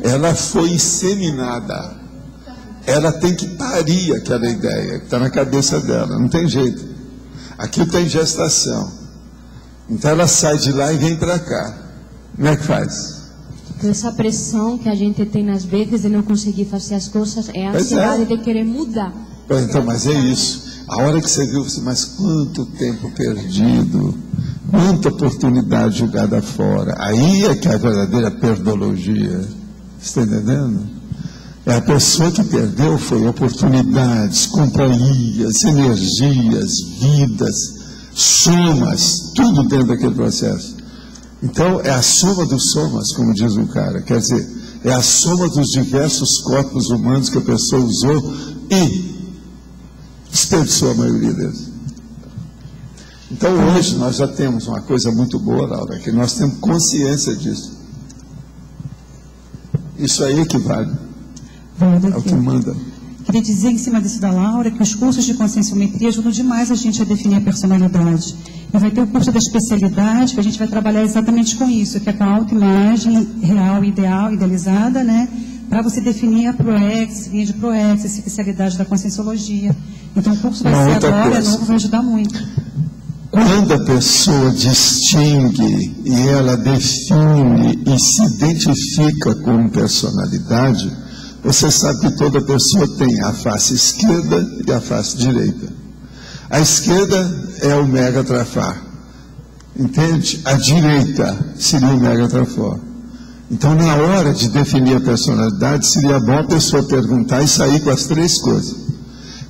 ela foi inseminada. Ela tem que parir aquela ideia que está na cabeça dela, não tem jeito. Aquilo está em gestação. Então ela sai de lá e vem para cá. Como é que faz? Essa pressão que a gente tem nas vezes de não conseguir fazer as coisas é a ansiedade de querer mudar. Então, mas é isso. A hora que você viu, mas quanto tempo perdido, quanta oportunidade jogada fora. Aí é que é a verdadeira perdologia. Você está entendendo? É a pessoa que perdeu foi oportunidades, companhias, energias, vidas, somas, tudo dentro daquele processo. Então, é a soma dos somas, como diz o cara. Quer dizer, é a soma dos diversos corpos humanos que a pessoa usou e desperdiçou a maioria deles. Então, hoje, nós já temos uma coisa muito boa, Laura, que nós temos consciência disso. Isso aí equivale. É o que manda. Queria dizer, em cima disso da Laura, que os cursos de conscienciometria ajudam demais a gente a definir a personalidade. E vai ter o curso da especialidade, que a gente vai trabalhar exatamente com isso, que é com a autoimagem real, ideal, idealizada, né? Para você definir a ProEx, linha de ProEx, a especialidade da conscienciologia. Então o curso vai ser agora, é novo, vai ajudar muito. Quando a pessoa distingue e ela define e se identifica como personalidade, você sabe que toda pessoa tem a face esquerda e a face direita. A esquerda é o Megatrafar, entende? A direita seria o Megatrafor. Então, na hora de definir a personalidade, seria bom a pessoa perguntar e sair com as três coisas.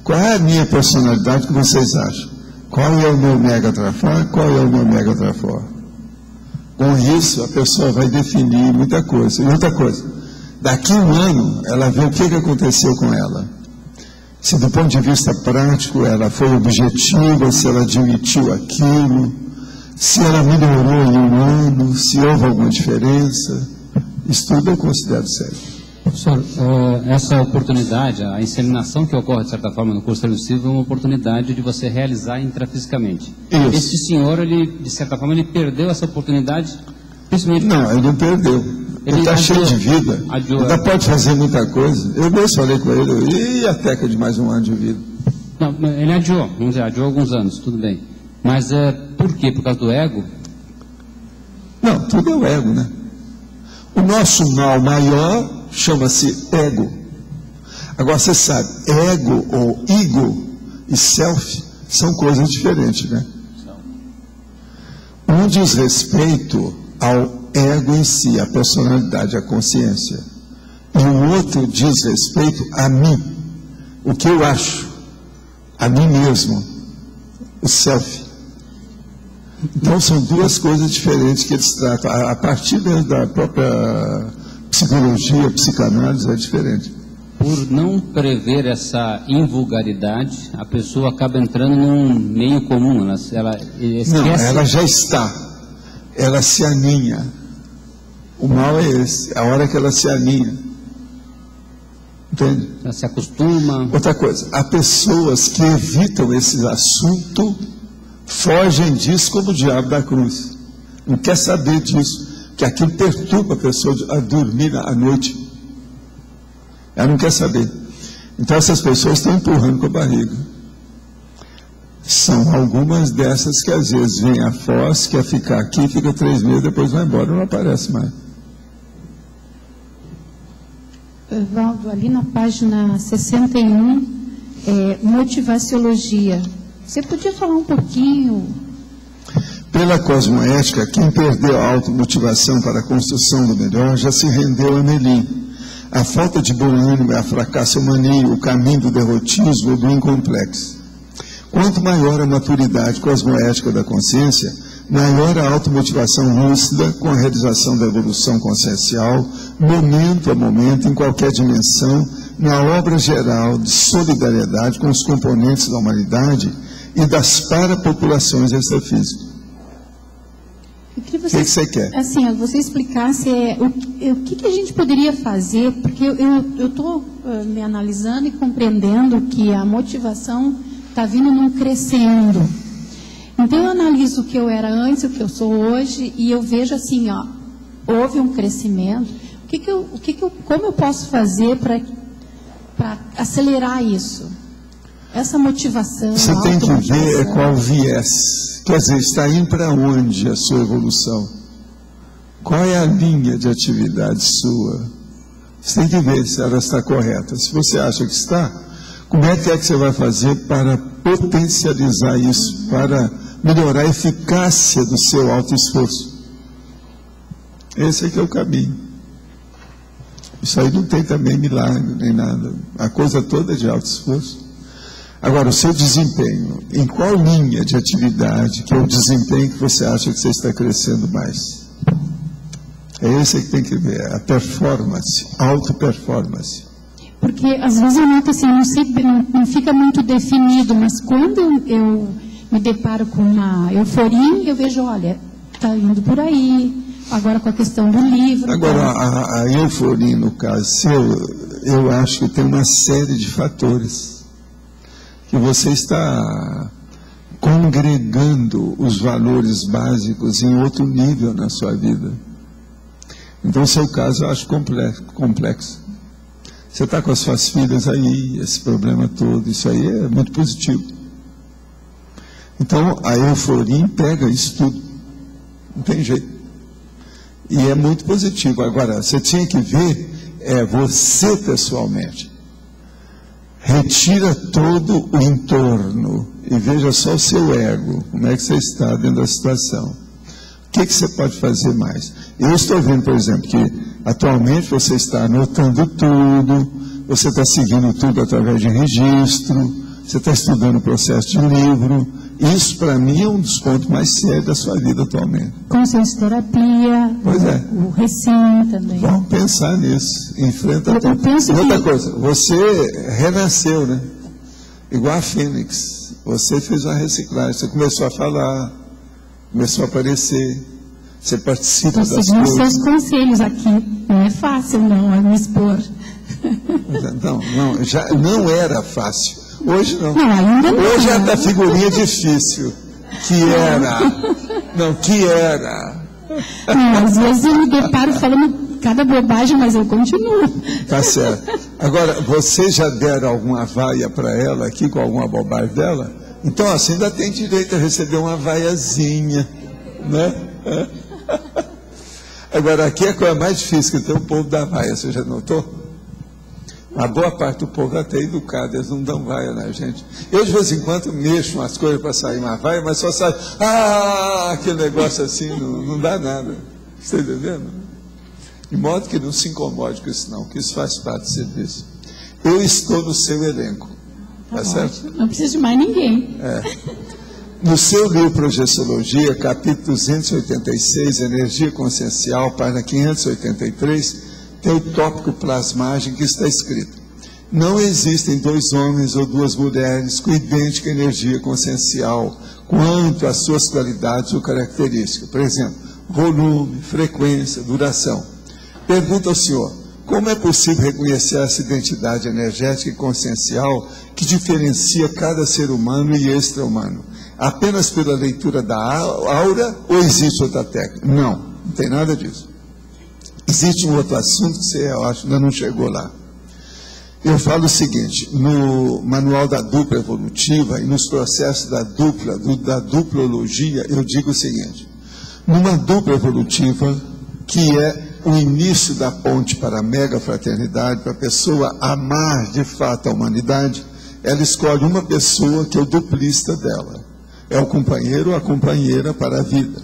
Qual é a minha personalidade que vocês acham? Qual é o meu Megatrafar? Qual é o meu Megatrafor? Com isso, a pessoa vai definir muita coisa. E outra coisa, daqui a um ano, ela vê o que aconteceu com ela. Se do ponto de vista prático ela foi objetiva, se ela admitiu aquilo, se ela melhorou em um ano, se houve alguma diferença, isso tudo eu considero sério. Professor, essa oportunidade, a inseminação que ocorre de certa forma no curso intermissivo é uma oportunidade de você realizar intrafisicamente. Isso. Esse senhor, ele, de certa forma, ele perdeu essa oportunidade, principalmente... Não, ele não perdeu. Ele está cheio de vida, ainda pode fazer muita coisa. Eu mesmo falei com ele, e a teca de mais um ano de vida? Não, ele adiou, vamos dizer, adiou alguns anos, tudo bem. Mas por quê? Por causa do ego? Não, tudo é o ego, né? O nosso mal maior chama-se ego. Agora, você sabe, ego ou ego e self são coisas diferentes, né? Um diz respeito ao ego em si, a personalidade, a consciência. E o outro diz respeito a mim, o que eu acho, a mim mesmo, o self. Então são duas coisas diferentes que eles tratam. A partir da própria psicologia, psicanálise é diferente. Por não prever essa invulgaridade, a pessoa acaba entrando num meio comum. Ela esquece... Não, ela já está. Ela se aninha. O mal é esse, a hora que ela se aninha. Entende? Ela se acostuma. Outra coisa, há pessoas que evitam esse assunto, fogem disso como o diabo da cruz. Não quer saber disso, que aquilo perturba a pessoa a dormir à noite. Ela não quer saber. Então essas pessoas estão empurrando com a barriga. São algumas dessas que às vezes vem a Foz, quer ficar aqui, fica 3 meses, depois vai embora, não aparece mais. Valdo, ali na página 61, motivaciologia. Você podia falar um pouquinho? Pela cosmoética, quem perdeu a automotivação para a construção do melhor já se rendeu a Melim. A falta de bom ânimo é a fracassomania, o caminho do derrotismo ou do incomplexo. Quanto maior a maturidade cosmoética da consciência, maior a automotivação lúcida com a realização da evolução consciencial, momento a momento, em qualquer dimensão, na obra geral de solidariedade com os componentes da humanidade e das parapopulações extrafísicas. O que você quer? Assim, você explicasse o que a gente poderia fazer, porque eu estou me analisando e compreendendo que a motivação está vindo num crescendo. Então eu analiso o que eu era antes, o que eu sou hoje, e eu vejo assim, houve um crescimento. Como eu posso fazer para acelerar isso? Essa motivação. Você tem que ver qual viés. Quer dizer, está indo para onde a sua evolução? Qual é a linha de atividade sua? Você tem que ver se ela está correta. Se você acha que está, como é que você vai fazer para potencializar isso, para melhorar a eficácia do seu autoesforço? Esse é que é o caminho. Isso aí não tem também milagre, nem nada. A coisa toda é de autoesforço. Agora, o seu desempenho, em qual linha de atividade que é o desempenho que você acha que você está crescendo mais? É esse que tem que ver, a performance, auto-performance. Porque às vezes eu noto assim, não fica muito definido, mas quando eu me deparo com uma euforia, eu vejo, olha, está indo por aí, agora com a questão do livro. Agora, a euforia, no caso seu, eu acho que tem uma série de fatores. Que você está congregando os valores básicos em outro nível na sua vida. Então, o seu caso eu acho complexo. Você está com as suas filhas aí, esse problema todo, isso aí é muito positivo. Então, a euforia pega isso tudo. Não tem jeito. E é muito positivo. Agora, você tinha que ver, você pessoalmente. Retira todo o entorno e veja só o seu ego, como é que você está dentro da situação. O que você pode fazer mais? Eu estou vendo, por exemplo, que atualmente você está anotando tudo, você está seguindo tudo através de registro, você está estudando o processo de livro. Isso, para mim, é um dos pontos mais sérios da sua vida atualmente. Consciência-terapia, o Recim também. Vamos pensar nisso. Enfrenta tudo. Outra coisa, você renasceu, né? Igual a Fênix. Você fez uma reciclagem, você começou a falar, começou a aparecer, você participa das coisas. Estou seguindo seus conselhos aqui. Não é fácil, não, me expor. Não, já não era fácil. Hoje não. Ainda não. Hoje é da figurinha difícil. Que era. Não, às vezes eu me deparo falando cada bobagem, mas eu continuo. Tá certo. Agora, vocês já deram alguma vaia para ela aqui com alguma bobagem dela? Então, assim, ainda tem direito a receber uma vaiazinha, né? Agora, aqui é a coisa mais difícil que tem o povo da vaia, você já notou? A boa parte do povo é até educado, eles não dão vaia na gente. Eu, de vez em quando, mexo umas coisas para sair uma vaia, mas só sai, aquele negócio assim, não dá nada. Você está entendendo? De modo que não se incomode com isso não, que isso faz parte do serviço. Eu estou no seu elenco, tá certo? Não precisa de mais ninguém. No seu livro Projeciologia, capítulo 286, Energia Consciencial, página 583, tem o tópico plasmagem que está escrito: não existem 2 homens ou 2 mulheres com idêntica energia consciencial quanto às suas qualidades ou características. Por exemplo, volume, frequência, duração. Pergunta ao senhor, como é possível reconhecer essa identidade energética e consciencial que diferencia cada ser humano e extra-humano? Apenas pela leitura da aura ou existe outra técnica? Não tem nada disso. Existe um outro assunto que você, eu acho, ainda não chegou lá. Eu falo o seguinte, no manual da dupla evolutiva e nos processos da duplologia, eu digo o seguinte, numa dupla evolutiva, que é o início da ponte para a mega fraternidade, para a pessoa amar de fato a humanidade, ela escolhe uma pessoa que é o duplista dela. É o companheiro ou a companheira para a vida.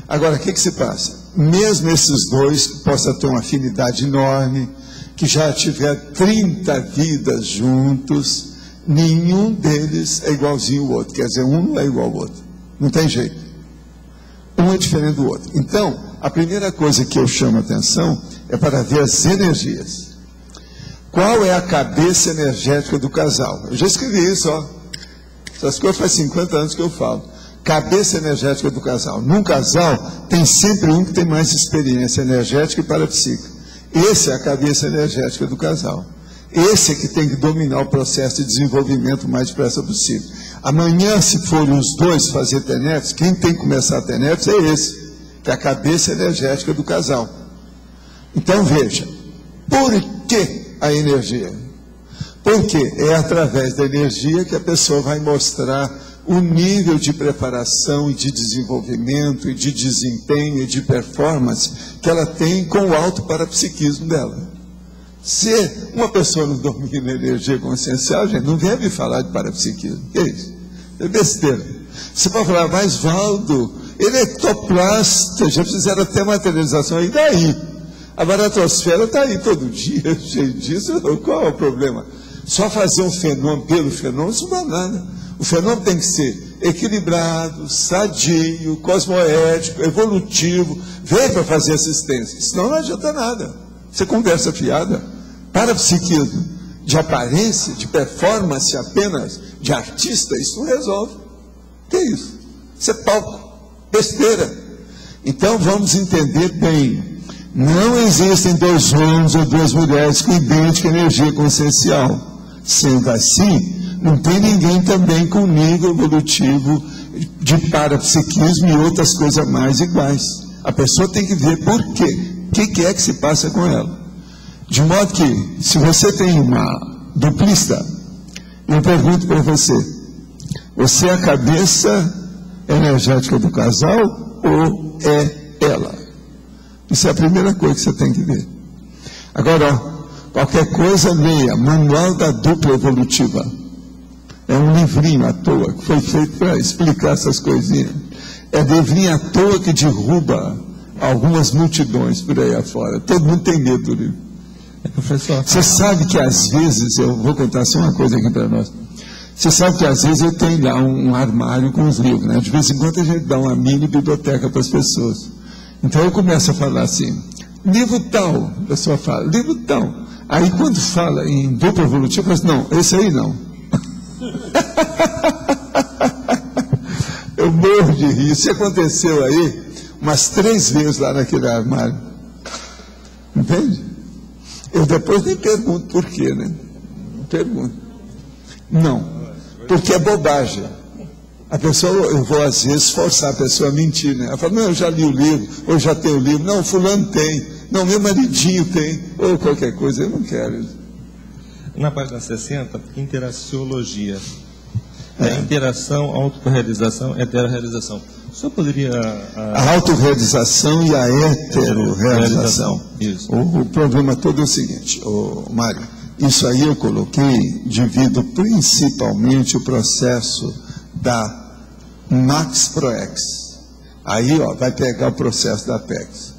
Agora, o que se passa? Mesmo esses dois que possam ter uma afinidade enorme, que já tiver 30 vidas juntos, nenhum deles é igualzinho ao outro. Quer dizer, um não é igual ao outro. Não tem jeito. Um é diferente do outro. Então, a primeira coisa que eu chamo a atenção é para ver as energias. Qual é a cabeça energética do casal? Eu já escrevi isso, ó. Essas coisas faz 50 anos que eu falo. Cabeça energética do casal. Num casal, tem sempre um que tem mais experiência energética e parapsíquica. Essa é a cabeça energética do casal. Esse é que tem que dominar o processo de desenvolvimento o mais depressa possível. Amanhã, se forem os dois fazer TENEPS, quem tem que começar a TENEPS é esse, que é a cabeça energética do casal. Então, veja, por que a energia? Porque é através da energia que a pessoa vai mostrar o nível de preparação e de desenvolvimento e de desempenho e de performance que ela tem com o alto parapsiquismo dela. Se uma pessoa não domina a energia consciencial, gente, não deve falar de parapsiquismo. Que é isso? É besteira. Você pode falar, mas Valdo, ele é ectoplasta, já fizeram até materialização, e daí? A baratosfera está aí todo dia, cheio disso, qual é o problema? Só fazer um fenômeno pelo fenômeno, isso não dá nada. O fenômeno tem que ser equilibrado, sadio, cosmoético, evolutivo, veio para fazer assistência, senão não adianta nada. Você conversa fiada, parapsiquismo, de aparência, de performance apenas, de artista, isso não resolve. Que é isso? Isso é palco, besteira. Então vamos entender bem, não existem dois homens ou duas mulheres com idêntica energia consciencial. Sendo assim, não tem ninguém também com nível evolutivo de parapsiquismo e outras coisas mais iguais. A pessoa tem que ver por quê. O que é que se passa com ela? De modo que, se você tem uma duplista, eu pergunto para você, você é a cabeça energética do casal ou é ela? Isso é a primeira coisa que você tem que ver. Agora, ó, qualquer coisa, leia Manual da Dupla Evolutiva. É um livrinho à toa, que foi feito para explicar essas coisinhas. É livrinho à toa que derruba algumas multidões por aí afora. Todo mundo tem medo do livro. Professor, você sabe que às vezes, eu vou contar só uma coisa aqui para nós. Você sabe que às vezes eu tenho lá um armário com os livros, né? De vez em quando a gente dá uma mini biblioteca para as pessoas. Então eu começo a falar assim, livro tal, a pessoa fala, livro tal. Aí quando fala em dupla evolutiva, eu falo assim, não, esse aí não. Eu morro de rir. Isso aconteceu aí umas 3 vezes lá naquele armário. Entende? Eu depois nem pergunto por quê, né? Não pergunto. Não, porque é bobagem. A pessoa, eu vou às vezes forçar a pessoa a mentir, né? Ela fala, não, eu já li o livro, ou já tenho o livro. Não, fulano tem. Não, meu maridinho tem. Ou qualquer coisa, eu não quero. Na página 60, interaciologia. Interação, autorrealização, heterorrealização. O senhor poderia... A autorrealização e a heterorrealização. Isso. O problema todo é o seguinte, Mário, isso aí eu coloquei devido principalmente o processo da Max Proex. Aí, ó, vai pegar o processo da Apex.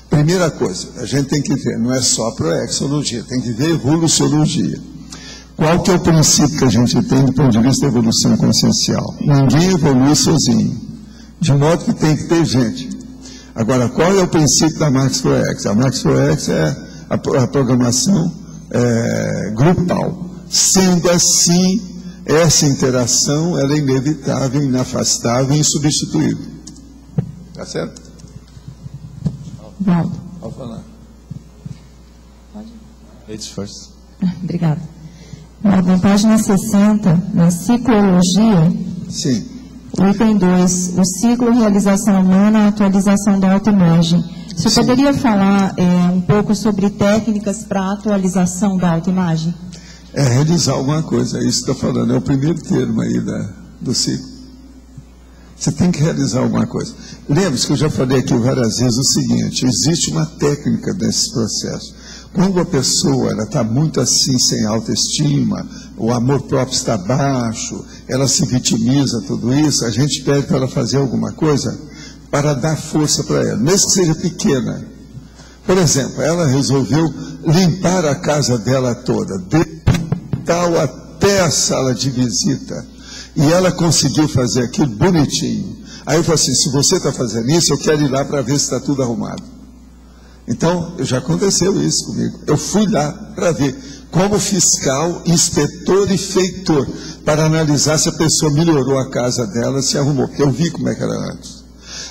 Primeira coisa, a gente tem que ver, não é só a proexologia, tem que ver evoluciologia. Qual que é o princípio que a gente tem do ponto de vista da evolução consciencial? Ninguém evolui sozinho, de modo que tem que ter gente. Agora, qual é o princípio da Max Proex? A Max Proex é a programação grupal. Sendo assim, essa interação ela é inevitável, inafastável e insubstituível. Tá certo? Valdo. Pode falar. Pode? Ladies first. Obrigada. Na página 60, na ciclologia, sim. O item 2, o ciclo realização humana, atualização da autoimagem. Você poderia falar um pouco sobre técnicas para atualização da autoimagem? É realizar alguma coisa, é isso que está falando, é o primeiro termo aí do ciclo. Você tem que realizar alguma coisa. Lembre-se que eu já falei aqui várias vezes o seguinte, existe uma técnica nesse processo. Quando a pessoa está muito assim, sem autoestima, o amor próprio está baixo, ela se vitimiza, tudo isso, a gente pede para ela fazer alguma coisa para dar força para ela, mesmo que seja pequena. Por exemplo, ela resolveu limpar a casa dela toda, de tal até a sala de visita. E ela conseguiu fazer aquilo bonitinho. Aí eu falei assim, se você está fazendo isso, eu quero ir lá para ver se está tudo arrumado. Então, já aconteceu isso comigo. Eu fui lá para ver, como fiscal, inspetor e feitor, para analisar se a pessoa melhorou a casa dela, se arrumou. Porque eu vi como é que era antes.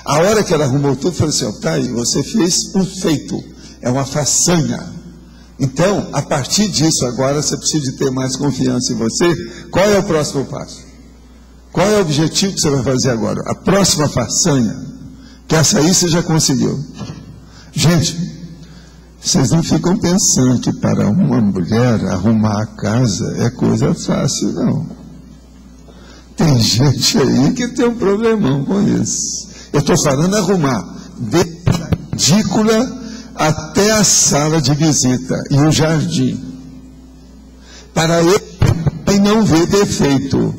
A hora que ela arrumou tudo, eu falei assim, tá aí, você fez um feito. É uma façanha. Então, a partir disso, agora você precisa de ter mais confiança em você. Qual é o próximo passo? Qual é o objetivo que você vai fazer agora? A próxima façanha, que essa aí você já conseguiu. Gente, vocês não ficam pensando que para uma mulher arrumar a casa é coisa fácil, não. Tem gente aí que tem um problemão com isso. Eu estou falando arrumar desde a edícula até a sala de visita e o jardim. Para ele não ver defeito.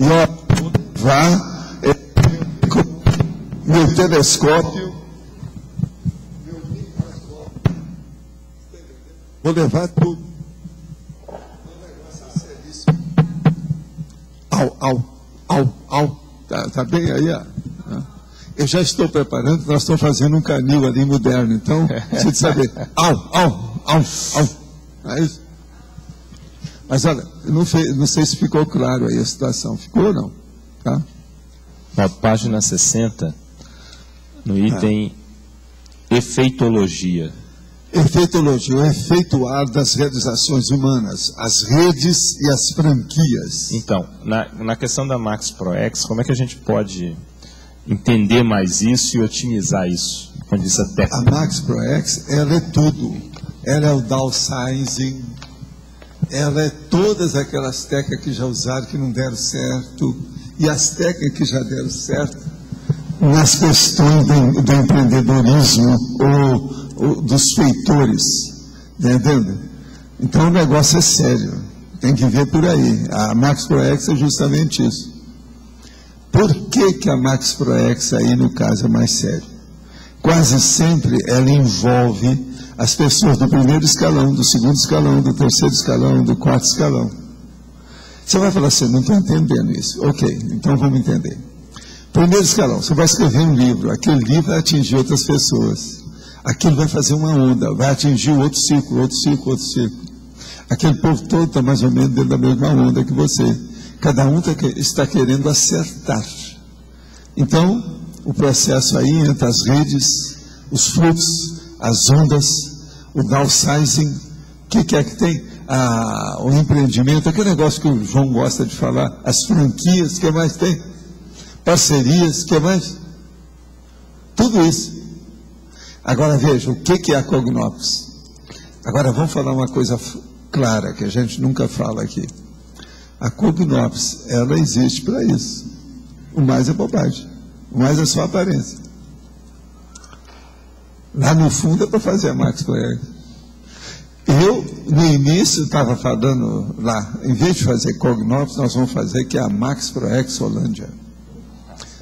E ó, vá, meu telescópio, meu microscópio, vou levar tudo. Au. Tá bem aí, ó. Eu já estou preparando, nós estamos fazendo um canil ali moderno, então, precisa saber. Au. É isso? Mas olha, não sei se ficou claro aí a situação. Ficou ou não? Tá? Na página 60, no item efeitologia. Efeitologia, o efeituar das realizações humanas, as redes e as franquias. Então, na questão da Max ProEx, como é que a gente pode entender mais isso e otimizar isso? Quando diz a técnica. A Max ProEx, ela é tudo. Ela é o downsizing, ela é todas aquelas técnicas que já usaram, que não deram certo, e as técnicas que já deram certo nas questões do empreendedorismo ou dos feitores, entendendo? Então o negócio é sério, tem que ver por aí. A Max ProEx é justamente isso. Por que a Max ProEx aí no caso é mais sério? Quase sempre ela envolve as pessoas do primeiro escalão, do segundo escalão, do terceiro escalão, do quarto escalão. Você vai falar assim, não estou entendendo isso. Ok, então vamos entender. Primeiro escalão, você vai escrever um livro, aquele livro vai atingir outras pessoas. Aquilo vai fazer uma onda, vai atingir outro círculo, outro círculo, outro círculo. Aquele povo todo está mais ou menos dentro da mesma onda que você. Cada um está querendo acertar. Então, o processo aí entre as redes, os fluxos, as ondas, o downsizing, o que é que tem? O empreendimento, aquele negócio que o João gosta de falar, as franquias, o que mais tem? Parcerias, o que mais? Tudo isso. Agora veja, o que é a Cognops? Agora vamos falar uma coisa clara, que a gente nunca fala aqui. A Cognops, ela existe para isso. O mais é bobagem. O mais é só aparência. Lá no fundo é para fazer a Max ProEx. Eu, no início, estava falando lá, em vez de fazer Cognops, nós vamos fazer que é a Max ProEx Holândia.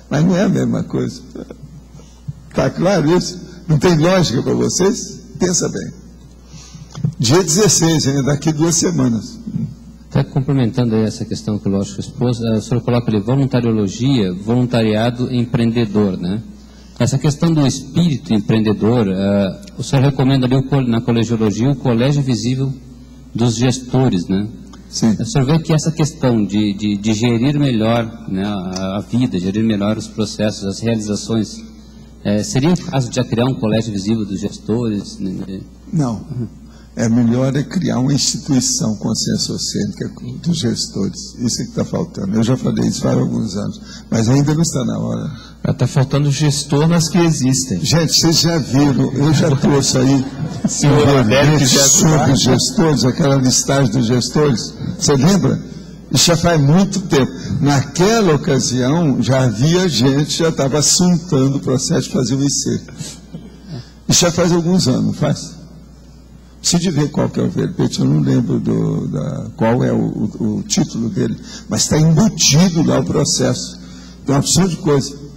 Mas não é a mesma coisa. Está claro isso? Não tem lógica para vocês? Pensa bem. Dia 16, ainda daqui 2 semanas. Até complementando aí essa questão que o Lógico expôs, o senhor coloca ali voluntariologia, voluntariado empreendedor, né? Essa questão do espírito empreendedor, o senhor recomenda ali na colegiologia o colégio visível dos gestores, né? Sim. O senhor vê que essa questão de gerir melhor, né, a vida, gerir melhor os processos, as realizações, seria o caso de já criar um colégio visível dos gestores? Não. É melhor criar uma instituição conscienciocêntrica dos gestores. Isso é que está faltando. Eu já falei isso há alguns anos, mas ainda não está na hora. Está faltando gestor nas que existem. Gente, vocês já viram, eu já trouxe aí sobre os gestores, aquela listagem dos gestores. Você lembra? Isso já faz muito tempo. Naquela ocasião, já havia gente, já estava assuntando o processo de fazer o IC. Isso já faz alguns anos, não faz? Preciso ver qual que é o verbete, eu não lembro qual é o título dele, mas está embutido lá o processo. Tem uma opção de coisa.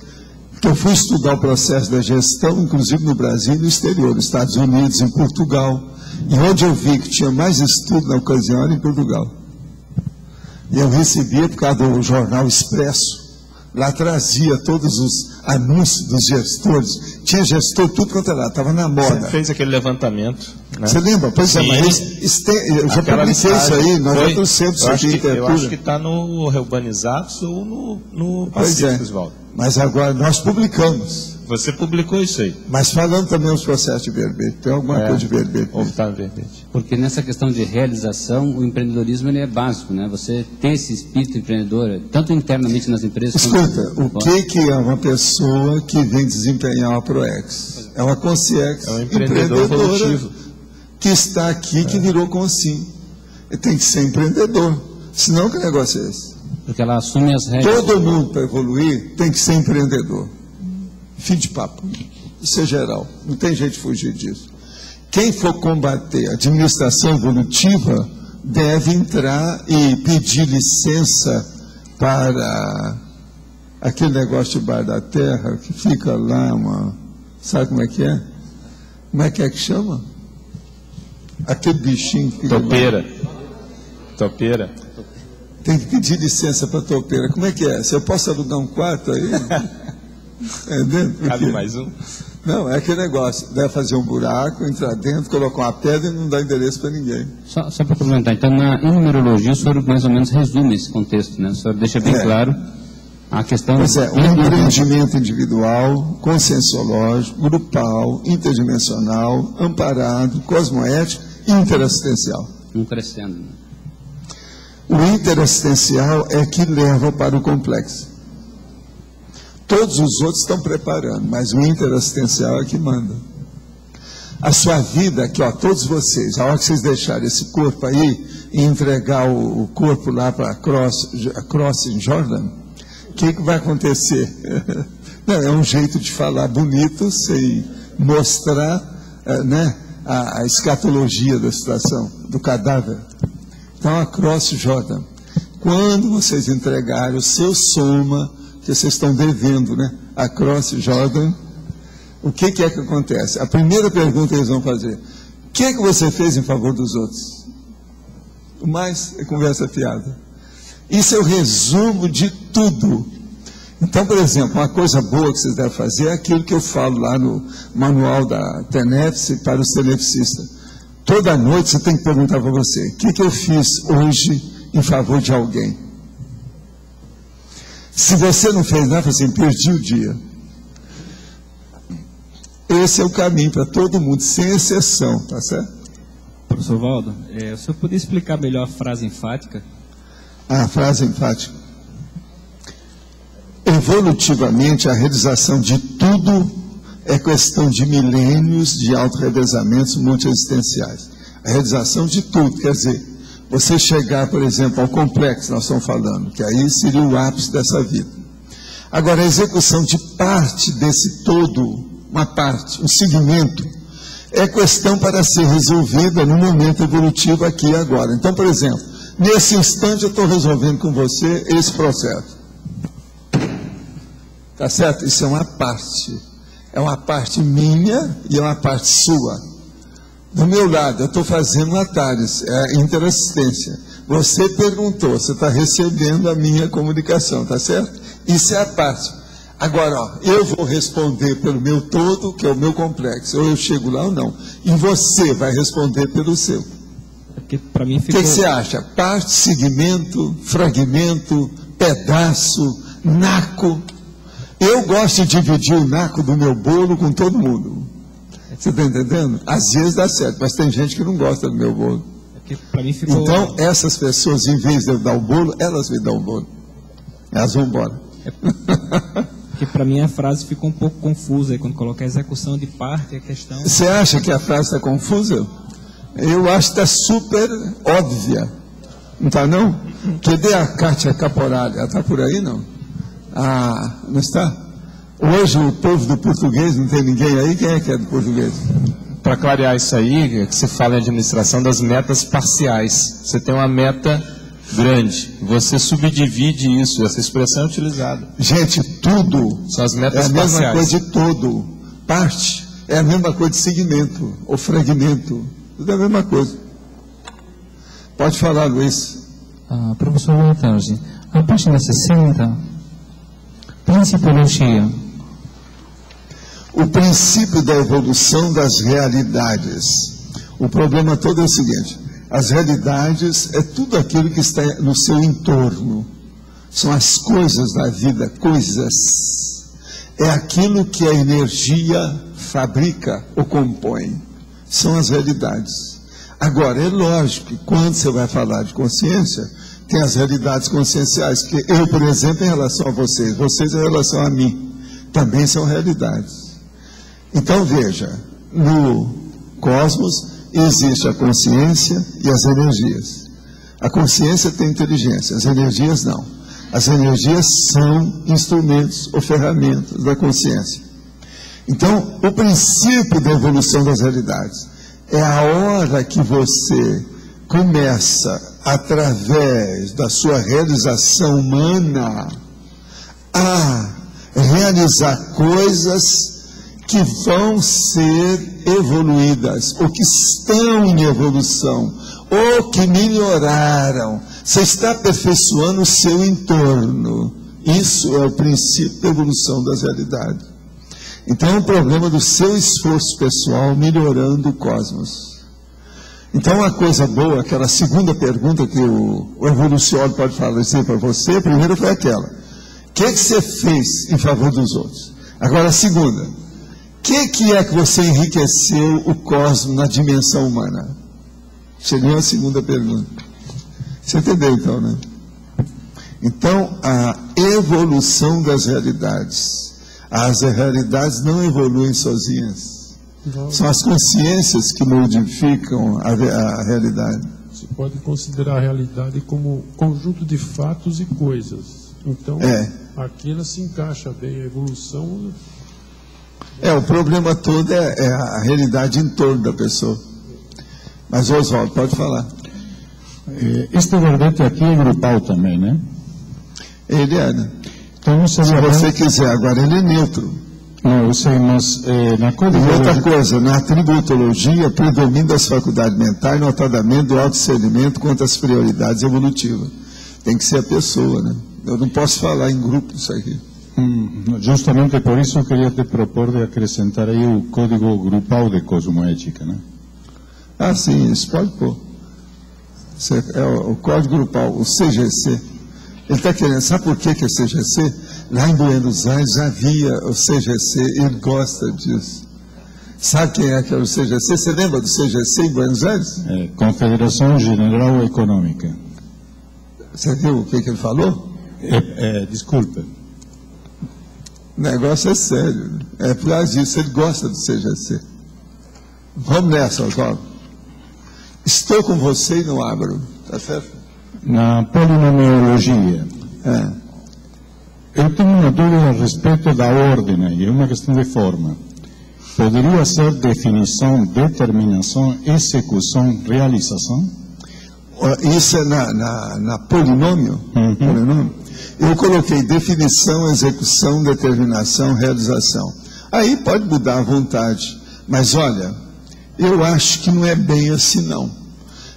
Porque eu fui estudar o processo da gestão, inclusive no Brasil e no exterior, nos Estados Unidos, em Portugal. E onde eu vi que tinha mais estudo na ocasião era em Portugal. E eu recebia, por causa do jornal Expresso, lá trazia todos os anúncios dos gestores. Tinha gestor, tudo quanto era, estava na moda. Você fez aquele levantamento, né? Você lembra? Pois é, mas eu já publiquei isso aí, nós já trouxemos isso aqui em literatura. Eu acho que está no Reurbanizados ou no Pacífico, Oswaldo. Mas agora nós publicamos. Você publicou isso aí. Mas falando também os processos de verbete, tem alguma coisa de verbete? Ou está no verbete. Porque nessa questão de realização, o empreendedorismo ele é básico, né? Você tem esse espírito empreendedor, tanto internamente nas empresas... Escuta, o que é uma pessoa que vem desempenhar uma ProEx? É uma consciex, é um empreendedor volutivo, que está aqui, que virou consim. Ele tem que ser empreendedor. Senão, que negócio é esse? Porque ela assume as regras. Todo mundo, para evoluir, tem que ser empreendedor. Fim de papo. Isso é geral. Não tem jeito de fugir disso. Quem for combater a administração evolutiva deve entrar e pedir licença para aquele negócio de Bar da Terra que fica lá, sabe como é que é? Como é que chama? Aquele bichinho que fica topeira. Topeira. Tem que pedir licença para topeira. Como é que é? Se eu posso alugar um quarto aí? É dentro? Cabe mais um? Não, é aquele negócio. Deve fazer um buraco, entrar dentro, colocar uma pedra e não dar endereço para ninguém. Só para comentar, então, em numerologia, o senhor mais ou menos resume esse contexto, né? O senhor deixa bem claro a questão... Pois é, um empreendimento individual, conscienciológico, grupal, interdimensional, amparado, cosmoético e interassistencial. Um crescendo, né? O interassistencial é que leva para o complexo. Todos os outros estão preparando, mas o interassistencial é que manda. A sua vida, aqui, ó, todos vocês, a hora que vocês deixarem esse corpo aí e entregar o corpo lá para a Crossing Jordan, o que vai acontecer? Não, é um jeito de falar bonito, sem mostrar né, a escatologia da situação, do cadáver. Então, a Cross Jordan, quando vocês entregarem o seu soma, que vocês estão devendo, né? A Cross Jordan, o que é que acontece? A primeira pergunta que eles vão fazer: o que é que você fez em favor dos outros? O mais é conversa fiada. Isso é o resumo de tudo. Então, por exemplo, uma coisa boa que vocês devem fazer é aquilo que eu falo lá no manual da Tenefse para os tenefsistas. Toda noite você tem que perguntar para você: o que eu fiz hoje em favor de alguém? Se você não fez nada, assim, perdi o dia. Esse é o caminho para todo mundo, sem exceção, tá certo? Professor Valdo, o senhor poderia explicar melhor a frase enfática? A frase enfática. Evolutivamente, a realização de tudo é questão de milênios de autorrevezamentos multiexistenciais. A realização de tudo, quer dizer, você chegar, por exemplo, ao complexo, nós estamos falando, que aí seria o ápice dessa vida. Agora, a execução de parte desse todo, uma parte, um segmento, é questão para ser resolvida no momento evolutivo aqui e agora. Então, por exemplo, nesse instante eu estou resolvendo com você esse processo. Tá certo? Isso é uma parte. É uma parte minha e é uma parte sua. Do meu lado, eu estou fazendo uma TARES, é a interassistência. Você perguntou, você está recebendo a minha comunicação, tá certo? Isso é a parte. Agora, ó, eu vou responder pelo meu todo, que é o meu complexo. Ou eu chego lá ou não. E você vai responder pelo seu. Porque para mim ficou... O que você acha? Parte, segmento, fragmento, pedaço, naco. Eu gosto de dividir o naco do meu bolo com todo mundo. Você está entendendo? Às vezes dá certo, mas tem gente que não gosta do meu bolo. Pra mim ficou... Então, essas pessoas, em vez de eu dar o bolo, elas me dão o bolo. Elas vão embora. Porque para mim a frase ficou um pouco confusa. Quando coloca a execução de parte, a questão... Você acha que a frase está confusa? Eu acho que está super óbvia. Não está, não? Cadê a Kátia Caporali? Ela está por aí, não? Ah, não está? Hoje o povo do português, não tem ninguém aí? Quem é que é do português? Para clarear isso aí, que você fala em administração das metas parciais. Você tem uma meta grande, você subdivide isso, essa expressão é utilizada. Gente, tudo são as metas é a mesma parciais. Coisa de todo. Parte é a mesma coisa de segmento ou fragmento. Tudo é a mesma coisa. Pode falar, Luiz. Professor, boa tarde. A página 60, principologia. O princípio da evolução das realidades. O problema todo é o seguinte: as realidades é tudo aquilo que está no seu entorno. São as coisas da vida, coisas. É aquilo que a energia fabrica ou compõe. São as realidades. Agora, é lógico que quando você vai falar de consciência, tem as realidades conscienciais, que eu, por exemplo, em relação a vocês em relação a mim, também são realidades. Então, veja, no cosmos existe a consciência e as energias. A consciência tem inteligência, as energias não. As energias são instrumentos ou ferramentas da consciência. Então, o princípio da evolução das realidades é a hora que você começa, através da sua realização humana, a realizar coisas que vão ser evoluídas, ou que estão em evolução, ou que melhoraram. Você está aperfeiçoando o seu entorno. Isso é o princípio da evolução das realidades. Então é um problema do seu esforço pessoal melhorando o cosmos. Então uma coisa boa, aquela segunda pergunta que o evoluciólogo pode falar assim para você, a primeira foi aquela: o que você fez em favor dos outros? Agora a segunda: o que é que você enriqueceu o cosmos na dimensão humana? Seria a segunda pergunta. Você entendeu então, né? Então, a evolução das realidades. As realidades não evoluem sozinhas. São as consciências que modificam a realidade. Você pode considerar a realidade como conjunto de fatos e coisas. Então, aqui ela se encaixa bem, a evolução... o problema todo é a realidade em torno da pessoa. Mas, Oswaldo, pode falar. Este verbete aqui é grupal também, né? Ele é, né? Então, se você quiser, agora ele é neutro. Não, eu sei, mas na codificação... Outra coisa, na atributologia predomina as faculdades mentais, notadamente do autodiscernimento quanto às prioridades evolutivas. Tem que ser a pessoa, né? Eu não posso falar em grupo isso aqui. Justamente por isso eu queria te propor de acrescentar aí o código grupal de cosmoética, né? Ah, sim, isso pode pôr. É o código grupal, o CGC. Ele está querendo, sabe por que é CGC? Lá em Buenos Aires havia o CGC, ele gosta disso. Sabe quem é que era o CGC? Você lembra do CGC em Buenos Aires? Confederação General Econômica. Você viu o que ele falou? Desculpa. O negócio é sério. É por causa disso, ele gosta do CGC. Vamos nessa, Oswaldo. Estou com você e não abro. Tá certo? Na polinomiologia, eu tenho uma dúvida a respeito da ordem, e é uma questão de forma. Poderia ser definição, determinação, execução, realização? Isso é na polinômio? Polinômio? Eu coloquei definição, execução, determinação, realização. Aí pode mudar à vontade. Mas olha, eu acho que não é bem assim não.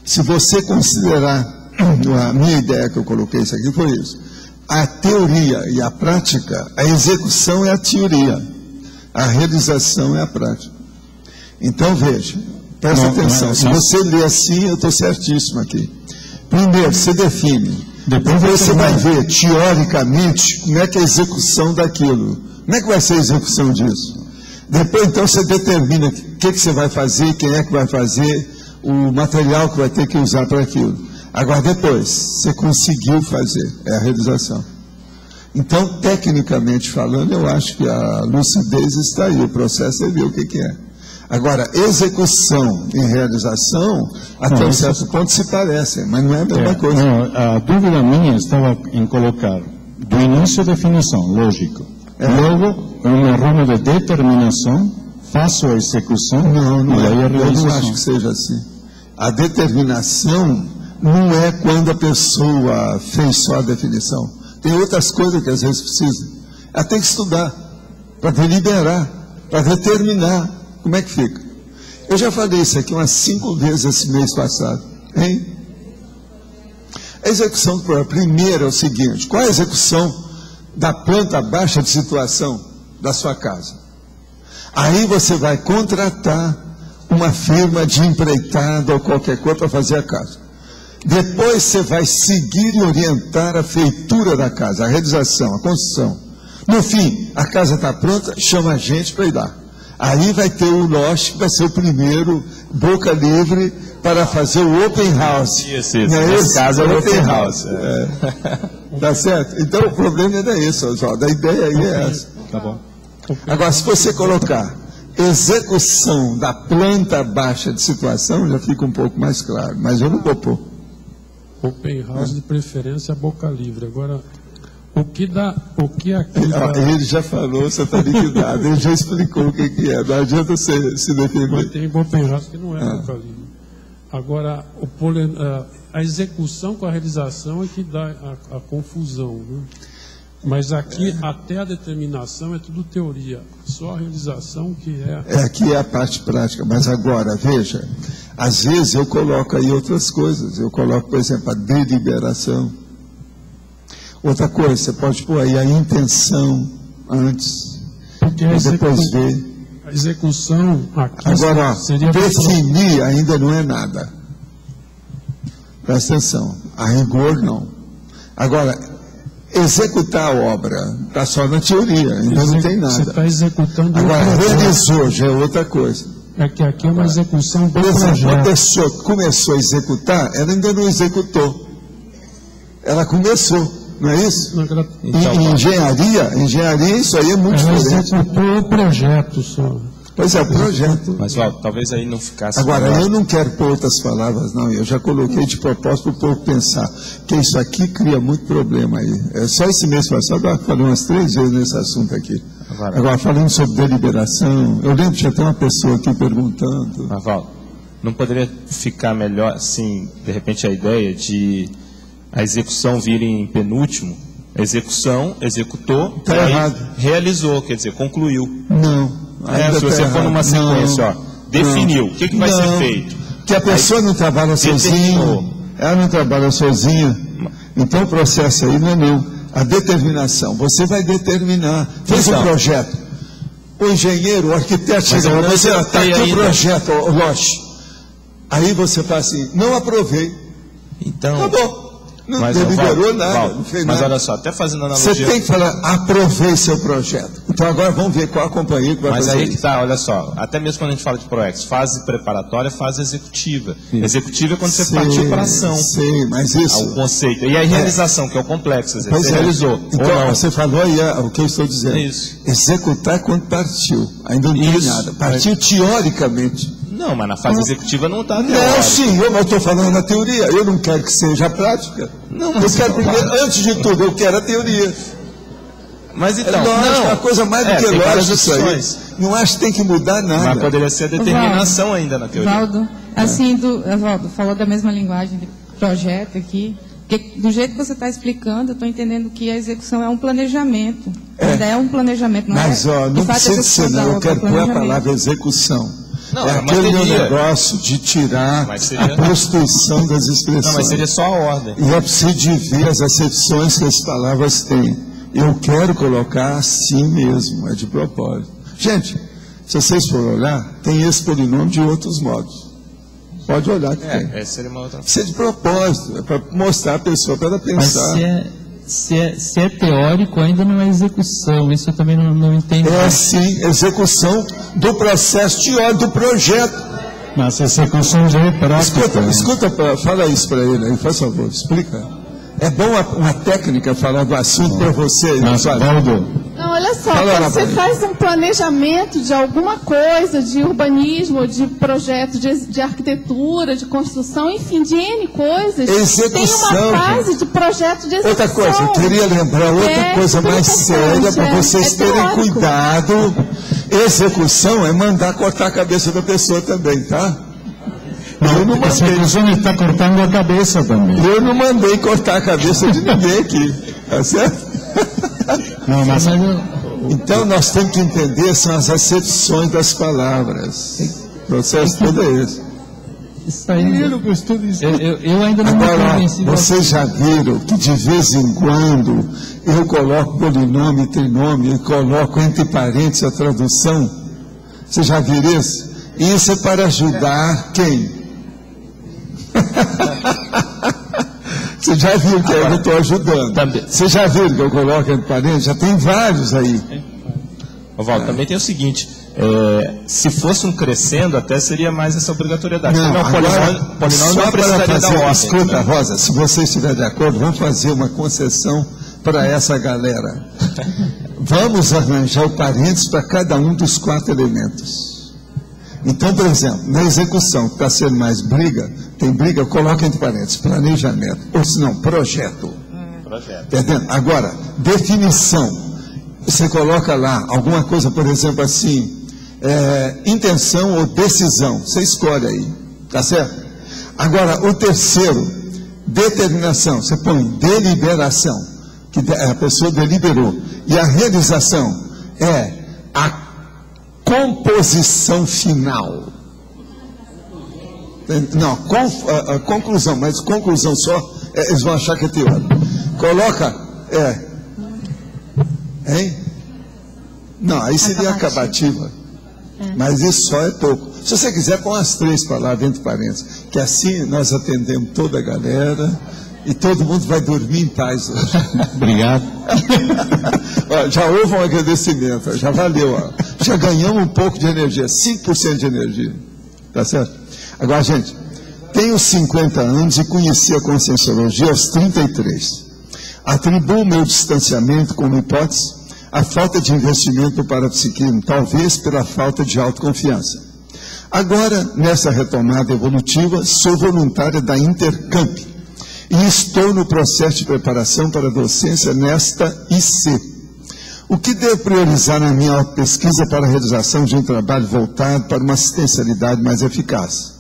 Se você considerar, a minha ideia que eu coloquei isso aqui foi isso: a teoria e a prática, a execução é a teoria, a realização é a prática. Então veja, presta atenção, se você ler assim, eu estou certíssimo aqui. Primeiro, você define, depois você vai ver teoricamente como é que é a execução daquilo, como é que vai ser a execução disso. Depois então você determina o que você vai fazer, quem é que vai fazer, o material que vai ter que usar para aquilo. Agora, depois, você conseguiu fazer, é a realização. Então, tecnicamente falando, eu acho que a lucidez está aí, o processo é ver o que é. Agora, execução e realização, até um certo ponto se parecem, mas não é a mesma coisa. Não, a dúvida minha estava em colocar do início a definição, lógico. Logo, um erro de determinação, faço a execução não e aí a realização. Eu não acho que seja assim. A determinação não é quando a pessoa fez só a definição. Tem outras coisas que às vezes precisa. Ela tem que estudar, para deliberar, para determinar. Como é que fica? Eu já falei isso aqui umas 5 vezes esse mês passado. Hein? A execução do programa, primeiro é o seguinte: qual é a execução da planta baixa de situação da sua casa? Aí você vai contratar uma firma de empreitada ou qualquer coisa para fazer a casa. Depois você vai seguir e orientar a feitura da casa, a realização, a construção. No fim, a casa está pronta, chama a gente para ir lá. Aí vai ter o LOSH, que vai ser o primeiro boca livre para fazer o open house. Isso. Nesse caso é o open house. Tá certo? Então o problema é esse, Oswaldo. A ideia aí é essa. Tá bom. Agora, se você colocar execução da planta baixa de situação, já fica um pouco mais claro. Mas eu não vou pôr. Open house de preferência boca livre. Agora, o que aqui dá... Ele já falou, você está liquidado. Ele já explicou o que é. Não adianta você se defender. Mas tem open house que não é boca livre. Agora, a execução com a realização é que dá a confusão, né? Mas aqui, até a determinação é tudo teoria, só a realização que é... Aqui é a parte prática, mas agora, veja, às vezes eu coloco aí outras coisas, eu coloco, por exemplo, a deliberação. Outra coisa, você pode pôr aí a intenção antes, e depois ver. A execução aqui agora, seria... definir ainda não é nada. Presta atenção, a rigor não. Agora, executar a obra está só na teoria, ainda não tem nada. Você está executando. Agora, realizou já é outra coisa. É que aqui é uma execução do projeto. projeto. A pessoa que começou a executar, ela ainda não executou. Ela começou, não é isso? Então, engenharia, isso aí é muito diferente. Ela executou o projeto só. Pois é, o projeto. Mas, Valdo, talvez aí não ficasse... Agora, eu não quero pôr outras palavras, não. Eu já coloquei de propósito para o povo pensar que isso aqui cria muito problema aí. É só esse mês passado, eu falei umas 3 vezes nesse assunto aqui. Agora, falando sobre deliberação, eu lembro que tinha até uma pessoa aqui perguntando... Mas, Valdo, não poderia ficar melhor, assim, de repente, a ideia de a execução vir em penúltimo? A execução, executou, realizou, quer dizer, concluiu. Não. Se você for numa sequência, definiu, o que vai ser feito? Que a pessoa não trabalha sozinha, ela não trabalha sozinha, então o processo aí não é meu. A determinação, você vai determinar, fez um projeto, o engenheiro, o arquiteto chega, você está aqui o projeto, o LOSH. Aí você fala assim, não aprovei. Então... Acabou. Não deliberou nada, não fez nada. Mas olha só, até fazendo analogia... Você tem que falar, aprovei seu projeto. Então agora vamos ver qual a companhia que vai fazer isso. Mas aí que está, olha só, até mesmo quando a gente fala de PROEX, fase preparatória, fase executiva. Executiva é quando você partiu para a ação. Sim, mas isso... O conceito. E a realização, que é o complexo, você realizou. Então, você falou aí o que eu estou dizendo. Isso. Executar é quando partiu. Ainda não tem nada. Partiu teoricamente. Não, mas na fase executiva não está. Não, sim, eu estou falando na teoria. Eu não quero que seja a prática. Não, eu quero primeiro, antes de tudo, eu quero a teoria. Mas então, é uma coisa mais do que lógica isso aí. Não acho que tem que mudar nada. Mas poderia ser a determinação Valdo, ainda na teoria. Valdo, assim, Valdo, falou da mesma linguagem de projeto aqui. Porque do jeito que você está explicando, eu estou entendendo que a execução é um planejamento. Ainda é um planejamento, não mas, é? Mas, não precisa ser, não. Eu quero pôr a palavra execução. Não, é aquele negócio de tirar a prostituição das expressões. Não, mas seria só a ordem. E é preciso de ver as acepções que as palavras têm. Eu quero colocar assim mesmo, é de propósito. Gente, se vocês forem olhar, tem esse polinômio de outros modos. Pode olhar que tem. Seria uma outra... Isso é de propósito, é para mostrar a pessoa, para ela pensar. Mas se é teórico, ainda não é execução. Isso eu também não entendo. É sim, execução do processo teórico do projeto. Mas execução já é prática. Escuta, fala isso para ele aí, faz favor, explica. É bom uma técnica falar do assunto para você. Mas, Valdo, não, olha só, quando você faz um planejamento de alguma coisa, de urbanismo, de projeto, de arquitetura, de construção, enfim, de N coisas, execução, tem uma fase de projeto de execução. Outra coisa, eu queria lembrar outra coisa mais séria para vocês terem cuidado. Execução é mandar cortar a cabeça da pessoa também, tá? Eu não mandei. Execução está cortando a cabeça também. Eu não mandei cortar a cabeça de ninguém aqui, tá certo? Não, mas... Então nós temos que entender são as acepções das palavras. O processo todo é esse. Isso aí, eu ainda não Agora, me convenci. vocês já viram que de vez em quando eu coloco polinômio e trinômio e coloco entre parênteses a tradução? Vocês já viram isso? Isso é para ajudar quem? Você já viu que eu estou ajudando? Você já viu que eu coloco entre parênteses? Já tem vários aí. Valdo, também tem o seguinte, se fosse um crescendo, até seria mais essa obrigatoriedade. Não, polinômio não precisaria da ordem. Escuta, Rosa, se você estiver de acordo, vamos fazer uma concessão para essa galera. Vamos arranjar o parênteses para cada um dos 4 elementos. Então, por exemplo, na execução, que está sendo mais briga, tem briga, coloca entre parênteses, planejamento, ou se não, projeto. Entendendo? Agora, definição. Você coloca lá alguma coisa, por exemplo, assim, intenção ou decisão. Você escolhe aí, tá certo? Agora, o terceiro, determinação. Você põe deliberação, que a pessoa deliberou. E a realização é a composição final. Não, conclusão, mas conclusão só, eles vão achar que é teórico. Coloca, hein? Não, aí seria acabativa. Mas isso só é pouco. Se você quiser, põe as 3 palavras entre parênteses, que assim nós atendemos toda a galera e todo mundo vai dormir em paz hoje. Obrigado. Ó, já houve um agradecimento, já valeu. Ó. Já ganhamos um pouco de energia, 5% de energia. Tá certo? Agora, gente, tenho 50 anos e conheci a Conscienciologia aos 33. Atribuo meu distanciamento como hipótese a falta de investimento no parapsiquismo, talvez pela falta de autoconfiança. Agora, nessa retomada evolutiva, sou voluntária da Intercamp e estou no processo de preparação para a docência nesta IC. O que devo priorizar na minha autopesquisa para a realização de um trabalho voltado para uma assistencialidade mais eficaz?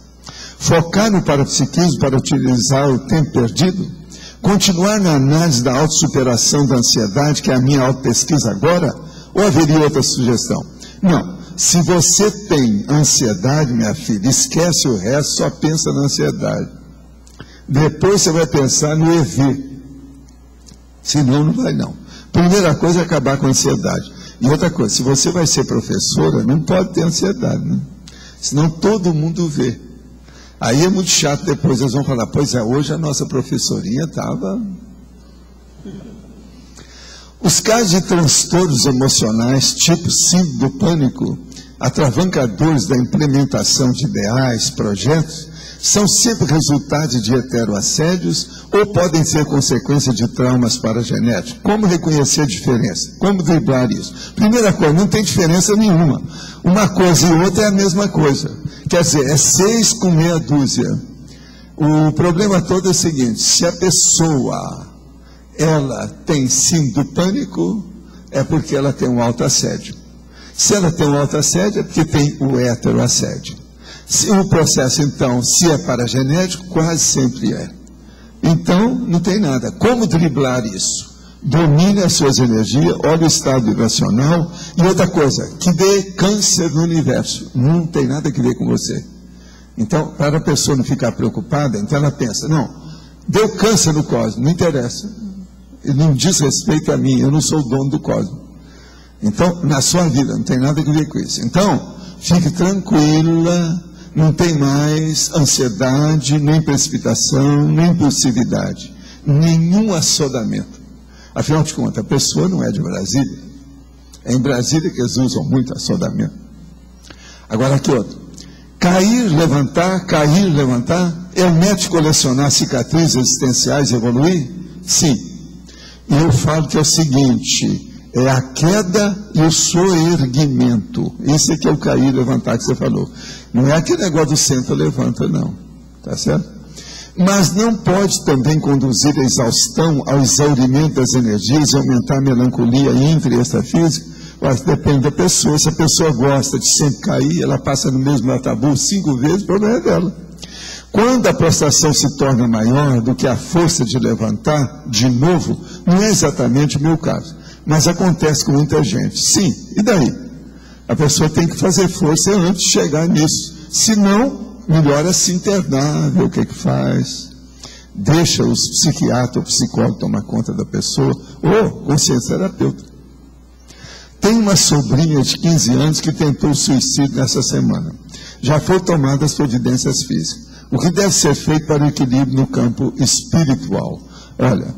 Focar no parapsiquismo para utilizar o tempo perdido? Continuar na análise da autossuperação da ansiedade, que é a minha autopesquisa agora? Ou haveria outra sugestão? Não. Se você tem ansiedade, minha filha, esquece o resto, só pensa na ansiedade. Depois você vai pensar no EV. Senão, não vai não. Primeira coisa é acabar com a ansiedade. E outra coisa, se você vai ser professora, não pode ter ansiedade, né? Senão todo mundo vê. Aí é muito chato, depois eles vão falar, pois é, hoje a nossa professorinha estava... Os casos de transtornos emocionais, tipo síndrome do pânico, atravancadores da implementação de ideais, projetos, são sempre resultados de heteroassédios ou podem ser consequência de traumas paragenéticos. Como reconhecer a diferença? Como driblar isso? Primeira coisa, não tem diferença nenhuma. Uma coisa e outra é a mesma coisa. Quer dizer, é 6 com meia dúzia. O problema todo é o seguinte, se a pessoa, ela tem síndrome do pânico, é porque ela tem um autoassédio. Se ela tem um autoassédio, é porque tem o heteroassédio. Se o processo, então, se é paragenético, quase sempre é. Então, não tem nada. Como driblar isso? Domine as suas energias, olhe o estado vibracional. E outra coisa, que dê câncer no universo. Não tem nada a ver com você. Então, para a pessoa não ficar preocupada, então ela pensa, não, deu câncer no cosmos, não interessa. Ele não diz respeito a mim, eu não sou o dono do cosmos. Então, na sua vida, não tem nada a ver com isso. Então, fique tranquila, não tem mais ansiedade, nem precipitação, nem impulsividade, nenhum assodamento. Afinal de contas, a pessoa não é de Brasília. É em Brasília que eles usam muito assodamento. Agora aqui outro. Cair, levantar, é o método colecionar cicatrizes existenciais e evoluir? Sim. E eu falo que é o seguinte, é a queda e o soerguimento. Esse aqui é o cair e levantar que você falou. Não é aquele negócio do senta, levanta, não. Tá certo? Mas não pode também conduzir a exaustão, ao exaurimento das energias e aumentar a melancolia intra e extrafísica. Mas depende da pessoa. Se a pessoa gosta de sempre cair, ela passa no mesmo tabu 5 vezes, o problema é dela. Quando a prostração se torna maior do que a força de levantar, de novo, não é exatamente o meu caso, mas acontece com muita gente. Sim, e daí? A pessoa tem que fazer força antes de chegar nisso. Se não, melhor é se internar, ver o que faz. Deixa os psiquiatras ou psicólogos tomar conta da pessoa, ou consciência terapeuta. Tem uma sobrinha de 15 anos que tentou suicídio nessa semana. Já foi tomada as providências físicas. O que deve ser feito para o equilíbrio no campo espiritual? Olha,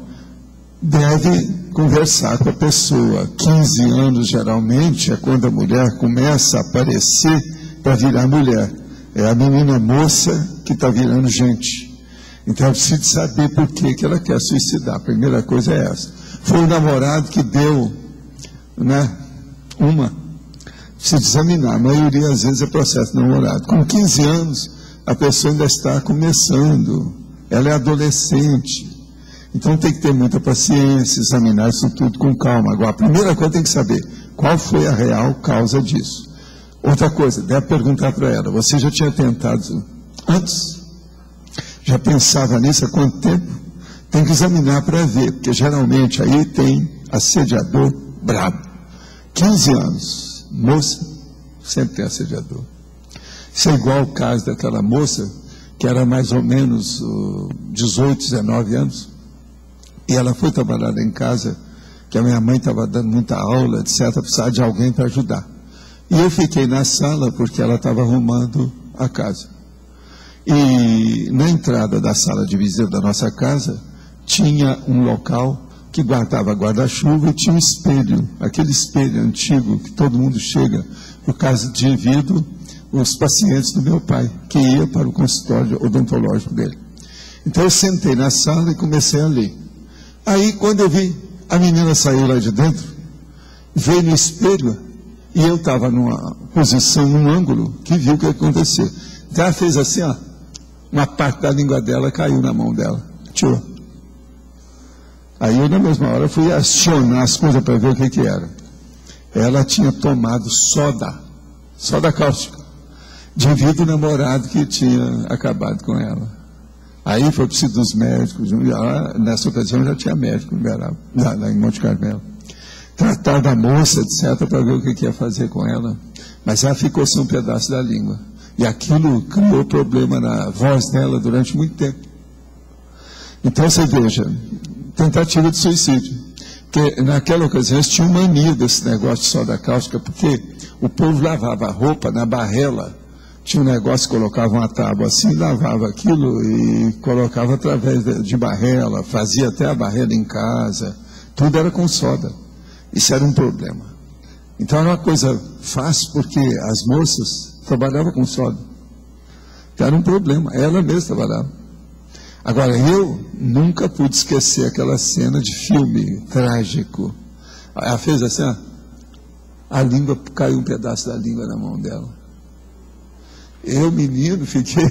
deve conversar com a pessoa. 15 anos, geralmente, é quando a mulher começa a aparecer para virar mulher. É a menina moça que está virando gente. Então, eu preciso saber por que ela quer suicidar. A primeira coisa é essa. Foi o namorado que deu, né? Precisa examinar. A maioria, às vezes, é processo de namorado. Com 15 anos, a pessoa ainda está começando. Ela é adolescente. Então, tem que ter muita paciência, examinar isso tudo com calma. Agora, a primeira coisa tem que saber qual foi a real causa disso. Outra coisa, deve perguntar para ela, você já tinha tentado antes? Já pensava nisso há quanto tempo? Tem que examinar para ver, porque geralmente aí tem assediador brabo. 15 anos, moça, sempre tem assediador. Isso é igual ao caso daquela moça, que era mais ou menos 18, 19 anos, e ela foi trabalhar em casa, que a minha mãe estava dando muita aula, etc., precisava de alguém para ajudar. E eu fiquei na sala, porque ela estava arrumando a casa. E na entrada da sala de visita da nossa casa, tinha um local que guardava guarda-chuva e tinha um espelho, aquele espelho antigo que todo mundo chega por causa de vidro, os pacientes do meu pai, que ia para o consultório odontológico dele. Então eu sentei na sala e comecei a ler. Aí quando eu vi, a menina saiu lá de dentro, veio no espelho e eu estava numa posição, num ângulo, que viu o que ia acontecer. Então ela fez assim, ó, uma parte da língua dela caiu na mão dela, tirou. Aí eu, na mesma hora, fui acionar as coisas para ver o que era. Ela tinha tomado soda cáustica, devido ao namorado que tinha acabado com ela. Aí foi preciso dos médicos, nessa ocasião já tinha médico lá em Monte Carmelo. Tratar da moça, etc., para ver o que ia fazer com ela. Mas ela ficou sem um pedaço da língua. E aquilo criou problema na voz dela durante muito tempo. Então, você veja, tentativa de suicídio. Porque naquela ocasião eles tinham mania desse negócio de soda cáustica, porque o povo lavava a roupa na barrela. Tinha um negócio, colocava uma tábua assim, lavava aquilo e colocava através de barrela, fazia até a barrela em casa. Tudo era com soda. Isso era um problema. Então era uma coisa fácil, porque as moças trabalhavam com soda. Então era um problema, ela mesma trabalhava. Agora, eu nunca pude esquecer aquela cena de filme trágico. Ela fez assim, ó, a língua, caiu um pedaço da língua na mão dela. Eu, menino, fiquei...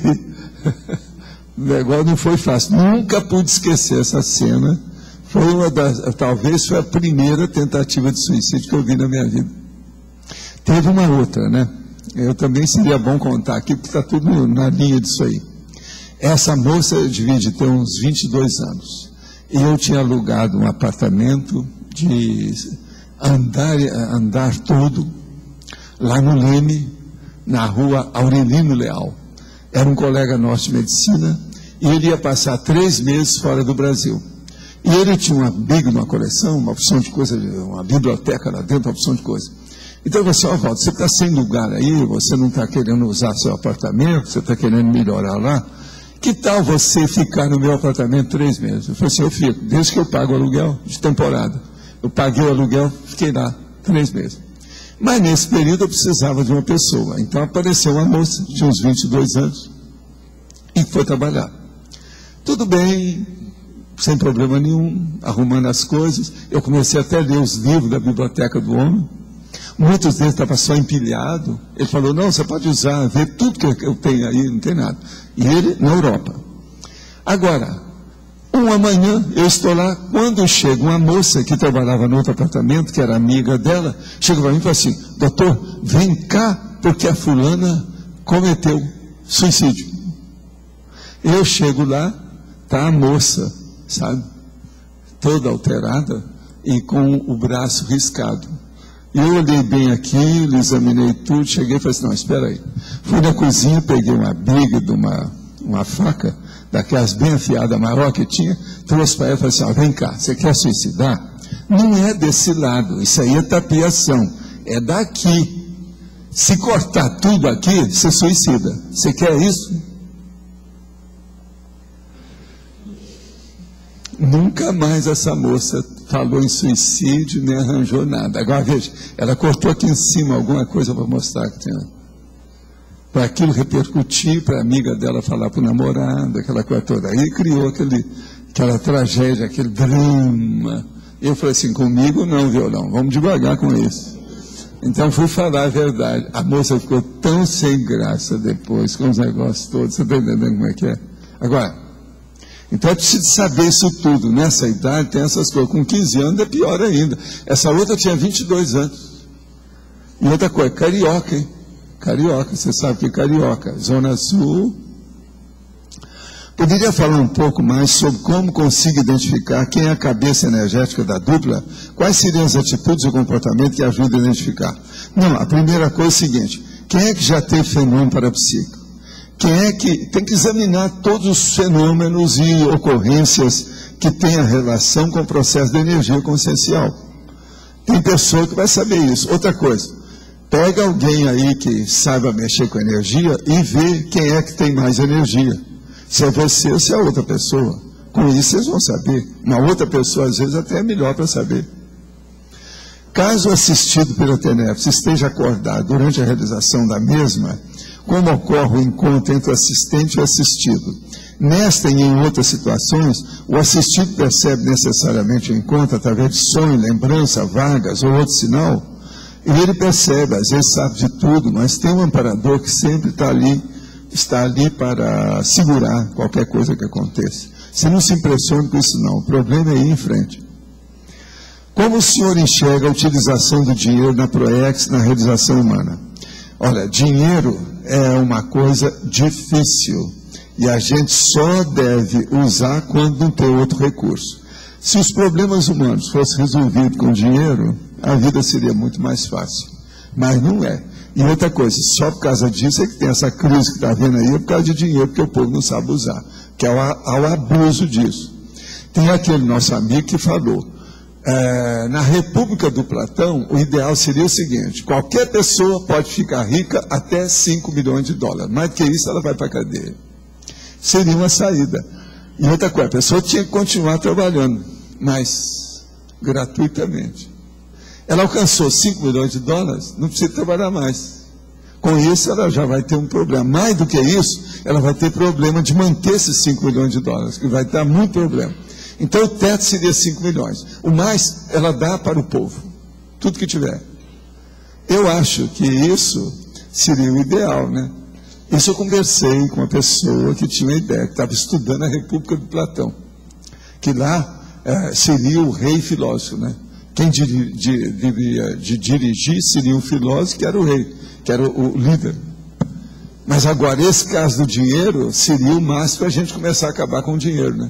o negócio não foi fácil. Nunca pude esquecer essa cena. Foi talvez foi a primeira tentativa de suicídio que eu vi na minha vida. Teve uma outra, né? Eu também seria bom contar aqui, porque está tudo na linha disso aí. Essa moça devia ter uns 22 anos. E eu tinha alugado um apartamento de andar todo, lá no Leme, na rua Aurelino Leal. Era um colega nosso de medicina, e ele ia passar 3 meses fora do Brasil. E ele tinha uma big, uma coleção, uma opção de coisa, uma biblioteca lá dentro, uma opção de coisa. Então eu falei, Waldo, você está sem lugar aí, você não está querendo usar seu apartamento, você está querendo melhorar lá, o que tal você ficar no meu apartamento 3 meses? Eu falei assim, eu fico, desde que eu pago o aluguel de temporada. Eu paguei o aluguel, fiquei lá 3 meses. Mas nesse período eu precisava de uma pessoa. Então apareceu uma moça de uns 22 anos e foi trabalhar. Tudo bem, sem problema nenhum, arrumando as coisas. Eu comecei até a ler os livros da biblioteca do homem. Muitos deles estavam só empilhados. Ele falou, não, você pode usar, ver tudo que eu tenho aí, não tem nada. E ele na Europa. Agora, uma manhã eu estou lá, quando chega uma moça que trabalhava no outro apartamento, que era amiga dela, chega para mim e fala assim, doutor, vem cá, porque a fulana cometeu suicídio. Eu chego lá, está a moça, sabe, toda alterada e com o braço riscado. E eu olhei bem aquilo, examinei tudo, cheguei e falei assim, não, espera aí. Fui na cozinha, peguei uma biga de uma faca, daquelas bem afiadas, maior que tinha, trouxe para ela e falei assim, ó, vem cá, você quer suicidar? Não é desse lado, isso aí é tapiação, é daqui. Se cortar tudo aqui, você suicida. Você quer isso? Nunca mais essa moça falou em suicídio, nem arranjou nada. Agora veja, ela cortou aqui em cima alguma coisa para mostrar que tinha. Para aquilo repercutir, para a amiga dela falar para o namorado, aquela coisa toda. Aí criou aquela tragédia, aquele drama. Eu falei assim, comigo não, violão, vamos devagar com isso. Então fui falar a verdade. A moça ficou tão sem graça depois, com os negócios todos. Você está entendendo como é que é? Agora, então é preciso saber isso tudo. Nessa idade tem essas coisas. Com 15 anos é pior ainda. Essa outra tinha 22 anos. E outra coisa, carioca, hein? Carioca, você sabe que é carioca. Zona Sul. Poderia falar um pouco mais sobre como consigo identificar quem é a cabeça energética da dupla? Quais seriam as atitudes e comportamento que ajudam a identificar? Não, a primeira coisa é o seguinte. Quem é que já teve fenômeno parapsíquico? Quem é que tem que examinar todos os fenômenos e ocorrências que têm a relação com o processo de energia consciencial. Tem pessoa que vai saber isso. Outra coisa, pega alguém aí que saiba mexer com energia e vê quem é que tem mais energia. Se é você ou se é outra pessoa. Com isso vocês vão saber. Uma outra pessoa às vezes até é melhor para saber. Caso o assistido pela TENEPS esteja acordado durante a realização da mesma, como ocorre o encontro entre o assistente e o assistido. Nesta e em outras situações, o assistido percebe necessariamente o encontro através de sonho, lembrança, vagas ou outro sinal, e ele percebe, às vezes sabe de tudo, mas tem um amparador que sempre está ali para segurar qualquer coisa que aconteça. Você não se impressione com isso não, o problema é ir em frente. Como o senhor enxerga a utilização do dinheiro na PROEX, na realização humana? Olha, dinheiro é uma coisa difícil e a gente só deve usar quando não tem outro recurso. Se os problemas humanos fossem resolvidos com dinheiro, a vida seria muito mais fácil. Mas não é. E outra coisa, só por causa disso é que tem essa crise que está vendo aí, é por causa de dinheiro, porque o povo não sabe usar, que é o abuso disso. Tem aquele nosso amigo que falou, na República do Platão, o ideal seria o seguinte, qualquer pessoa pode ficar rica até 5 milhões de dólares, mais do que isso ela vai para a cadeia. Seria uma saída. E outra coisa, a pessoa tinha que continuar trabalhando, mas gratuitamente. Ela alcançou 5 milhões de dólares, não precisa trabalhar mais. Com isso ela já vai ter um problema. Mais do que isso, ela vai ter problema de manter esses 5 milhões de dólares, que vai dar muito problema. Então o teto seria 5 milhões. O mais, ela dá para o povo. Tudo que tiver. Eu acho que isso seria o ideal, né? Isso eu conversei com uma pessoa que tinha uma ideia, que estava estudando a República do Platão. Que lá seria o rei filósofo, né? Quem deveria dirigir seria o filósofo, que era o rei, que era o líder. Mas agora, esse caso do dinheiro seria o máximo para a gente começar a acabar com o dinheiro, né?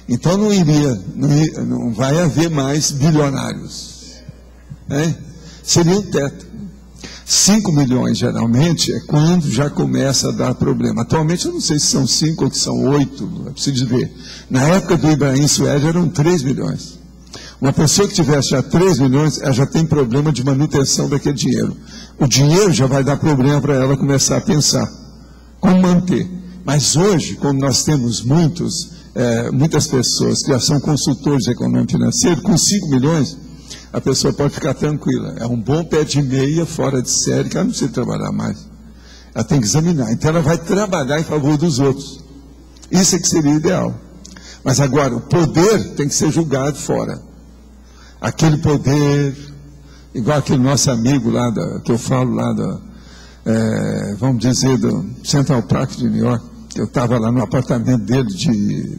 Então não vai haver mais bilionários. Né? Seria um teto. 5 milhões, geralmente, é quando já começa a dar problema. Atualmente, eu não sei se são 5 ou se são 8, é preciso ver. Na época do Ibrahim Suede, eram 3 milhões. Uma pessoa que tivesse já 3 milhões, ela já tem problema de manutenção daquele dinheiro. O dinheiro já vai dar problema para ela começar a pensar como manter. Mas hoje, como nós temos muitas pessoas que já são consultores econômicos financeiros, com 5 milhões, a pessoa pode ficar tranquila. É um bom pé de meia, fora de série, que ela não precisa trabalhar mais. Ela tem que examinar. Então ela vai trabalhar em favor dos outros. Isso é que seria ideal. Mas agora, o poder tem que ser julgado fora. Aquele poder, igual aquele nosso amigo lá, que eu falo lá, vamos dizer, do Central Park de New York. Eu estava lá no apartamento dele,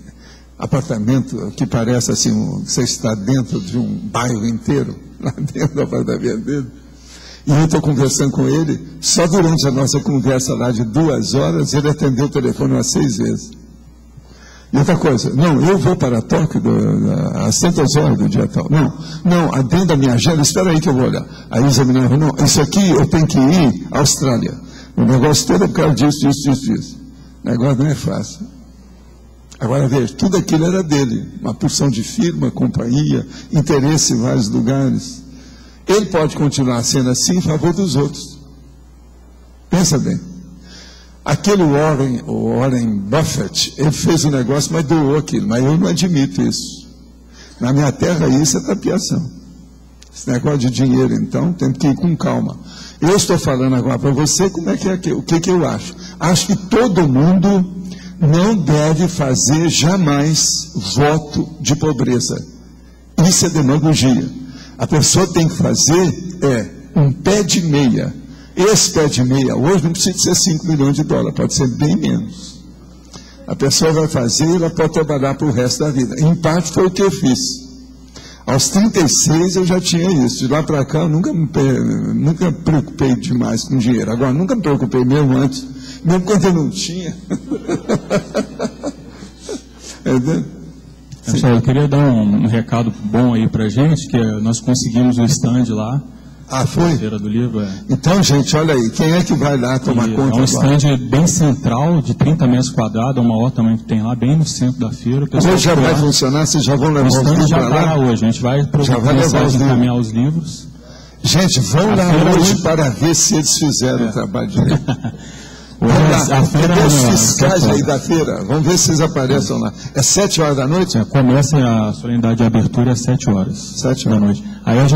apartamento que parece assim, você está dentro de um bairro inteiro, lá dentro do apartamento dele. E eu estou conversando com ele, só durante a nossa conversa lá de 2 horas, ele atendeu o telefone umas 6 vezes. E outra coisa, não, eu vou para Tóquio às tantas horas do dia tal. Não, dentro da minha agenda, espera aí que eu vou olhar. Aí o examinador, não, isso aqui eu tenho que ir à Austrália. O negócio todo é por causa disso. O negócio não é fácil. Agora veja, tudo aquilo era dele. Uma porção de firma, companhia, interesse em vários lugares. Ele pode continuar sendo assim em favor dos outros. Pensa bem. Aquele Warren Buffett, ele fez um negócio, mas doou aquilo. Mas eu não admito isso. Na minha terra, isso é tapiação. Esse negócio de dinheiro, então, tem que ir com calma. Eu estou falando agora para você como é que é, o que eu acho. Acho que todo mundo não deve fazer jamais voto de pobreza. Isso é demagogia. A pessoa tem que fazer um pé de meia. Esse pé de meia hoje não precisa ser 5 milhões de dólares, pode ser bem menos. A pessoa vai fazer e ela pode trabalhar para o resto da vida. Em parte foi o que eu fiz. Aos 36 eu já tinha isso. De lá para cá eu nunca me preocupei demais com dinheiro. Agora, nunca me preocupei mesmo antes, mesmo quando eu não tinha. Pessoal, eu queria dar um recado bom aí para a gente, que nós conseguimos o stand lá. Ah, foi? Feira do Livro, Então, gente, olha aí, quem é que vai lá tomar conta? É um stand bem central, de 30 metros quadrados, o maior tamanho que tem lá, bem no centro da feira. Hoje já vai funcionar, vocês já vão levar os livros para lá? Hoje, a gente vai encaminhar os livros. Gente, vão lá hoje para ver se eles fizeram o trabalho direito. Cadê os fiscais aí da feira? Vamos ver se eles aparecem lá. É 7 horas da noite? Começa a solenidade de abertura às 7 horas. 7 da noite. Aí a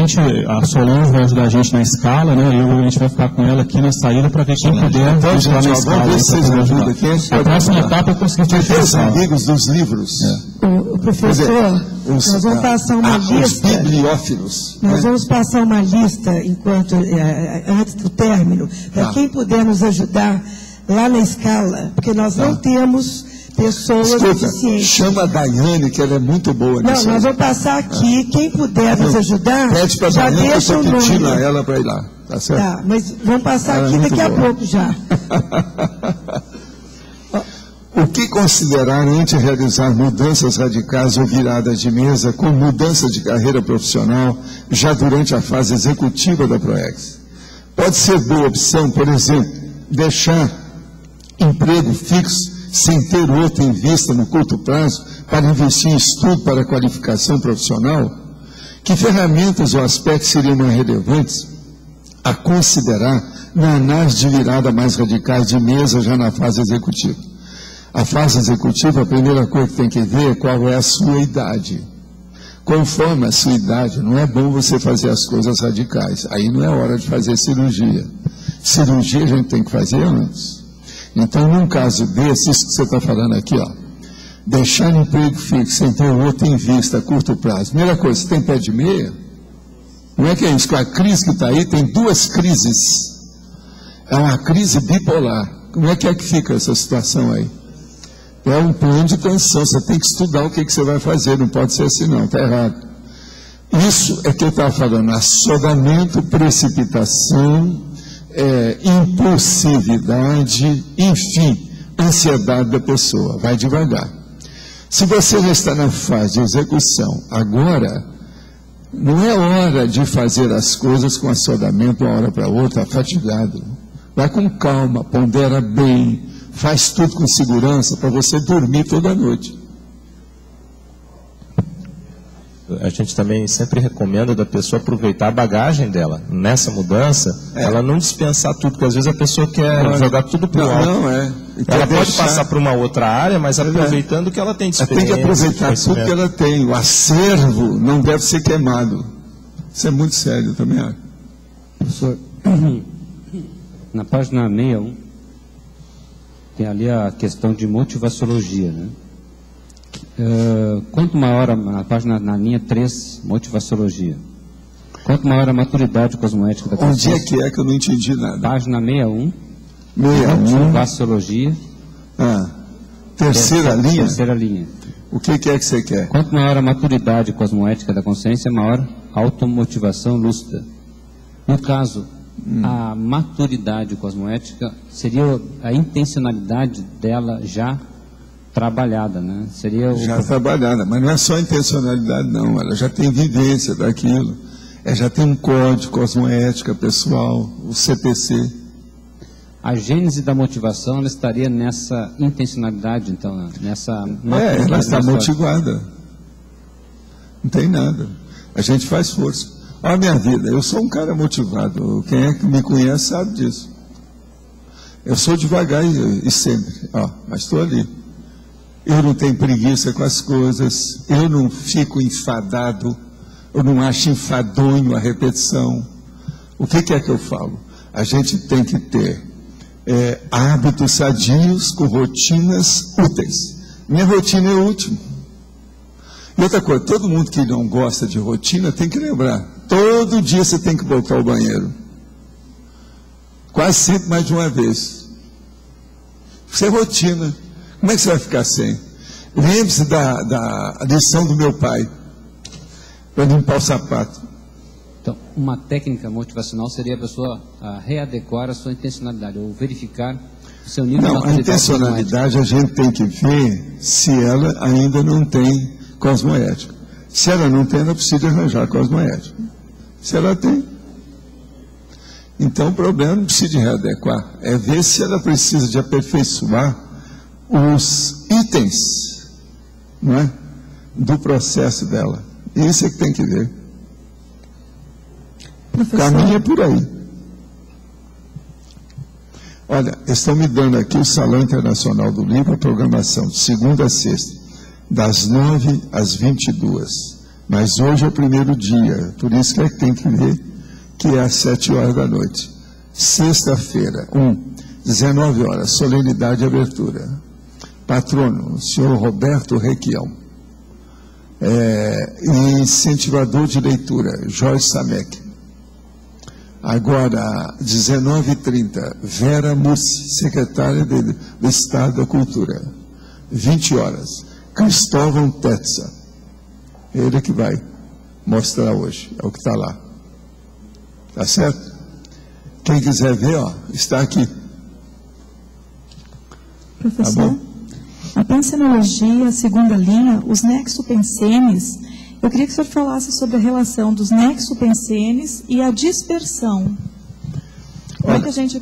Solange vai ajudar a gente na escala, né? A gente vai ficar com ela aqui na saída para ver quem puder. Então, gente, vamos ver se vocês ajudam aqui. A próxima etapa eu consegui fazer os amigos dos livros. O professor, nós vamos passar uma lista. Os bibliófilos. Nós vamos passar uma lista antes do término, para quem puder nos ajudar lá na escala, porque nós não temos pessoas suficientes. Chama a Daiane, que ela é muito boa nisso. Não, nós vamos passar aqui, quem puder nos ajudar, pede para a Daiane, que eu estou pedindo a ela para ir lá, tá certo? Tá, mas vamos passar aqui daqui a pouco já. O que considerar antes de realizar mudanças radicais ou viradas de mesa com mudança de carreira profissional já durante a fase executiva da PROEX? Pode ser boa opção, por exemplo, deixar emprego fixo sem ter outro em vista no curto prazo para investir em estudo para qualificação profissional? Que ferramentas ou aspectos seriam mais relevantes a considerar na análise de virada mais radicais de mesa já na fase executiva? A fase executiva, a primeira coisa que tem que ver é qual é a sua idade. Conforme a sua idade, não é bom você fazer as coisas radicais. Aí não é hora de fazer cirurgia. Cirurgia a gente tem que fazer antes. Então, num caso desse, isso que você está falando aqui, deixar um emprego fixo sem ter outro em vista a curto prazo. Primeira coisa, você tem pé de meia? Não é que é isso? Com a crise que está aí, tem 2 crises. É uma crise bipolar. Como é que fica essa situação aí? É um plano de transição, você tem que estudar o que você vai fazer, não pode ser assim não, está errado. Isso é que eu estava falando, assodamento, precipitação, impulsividade, enfim, ansiedade da pessoa, vai devagar. Se você já está na fase de execução, agora, não é hora de fazer as coisas com assodamento uma hora para outra, fatigado. Vai com calma, pondera bem, faz tudo com segurança para você dormir toda noite. A gente também sempre recomenda da pessoa aproveitar a bagagem dela. Nessa mudança, ela não dispensar tudo, porque às vezes a pessoa quer jogar tudo para o alto. Ela pode passar para uma outra área, mas aproveitando o que ela tem de experiência. Ela tem que aproveitar tudo que ela tem. O acervo não deve ser queimado. Isso é muito sério também, acho. Professor, na página 61, tem ali a questão de motivaciologia, né? Quanto maior a página na linha 3, motivaciologia. Quanto maior a maturidade cosmoética da consciência. Onde é que eu não entendi nada? Página 61. 61. Motivaciologia. Terceira linha? Terceira linha. O que é que você quer? Quanto maior a maturidade cosmoética da consciência, maior a automotivação lúcida. No caso, a maturidade cosmoética seria a intencionalidade dela já trabalhada, né? Seria já trabalhada, mas não é só intencionalidade, não. Ela já tem vivência daquilo. Ela já tem um código cosmoética pessoal, o CPC. A gênese da motivação, ela estaria nessa intencionalidade, então, nessa... ela está motivada. Não tem nada. A gente faz força. Olha a minha vida, eu sou um cara motivado. Quem é que me conhece sabe disso. Eu sou devagar e sempre, mas estou ali. Eu não tenho preguiça com as coisas, eu não fico enfadado, eu não acho enfadonho a repetição. O que é que eu falo? A gente tem que ter hábitos sadios com rotinas úteis. Minha rotina é útil. E outra coisa, todo mundo que não gosta de rotina tem que lembrar, todo dia você tem que voltar ao banheiro. Quase sempre mais de uma vez. Isso é rotina. Como é que você vai ficar sem? Lembre-se da lição do meu pai, para limpar o sapato. Então, uma técnica motivacional seria a pessoa readequar a sua intencionalidade, ou verificar o seu nível de maturidade. Não, a intencionalidade a gente tem que ver se ela ainda não tem cosmoética. Se ela não tem, ela precisa arranjar cosmoética. Se ela tem, então o problema não precisa de readequar, é ver se ela precisa de aperfeiçoar os itens, não é, do processo dela. Isso é que tem que ver. Caminha por aí. Olha, estão me dando aqui o Salão Internacional do Livro, a programação de segunda a sexta, das 9 às 22. Mas hoje é o primeiro dia, por isso que tem que ver que é às 7 horas da noite. Sexta-feira, 19 horas, solenidade de abertura. Patrono, o senhor Roberto Requião. E incentivador de leitura, Jorge Samek. Agora, 19h30, Vera Mussi, secretária do Estado da Cultura. 20 horas, Cristóvão Tetza. Ele que vai mostrar hoje, é o que está lá. Tá certo? Quem quiser ver, está aqui. Professor, tá bom? A pensenologia, a segunda linha, os nexopensenes, eu queria que o senhor falasse sobre a relação dos nexopensenes e a dispersão. Como é que a gente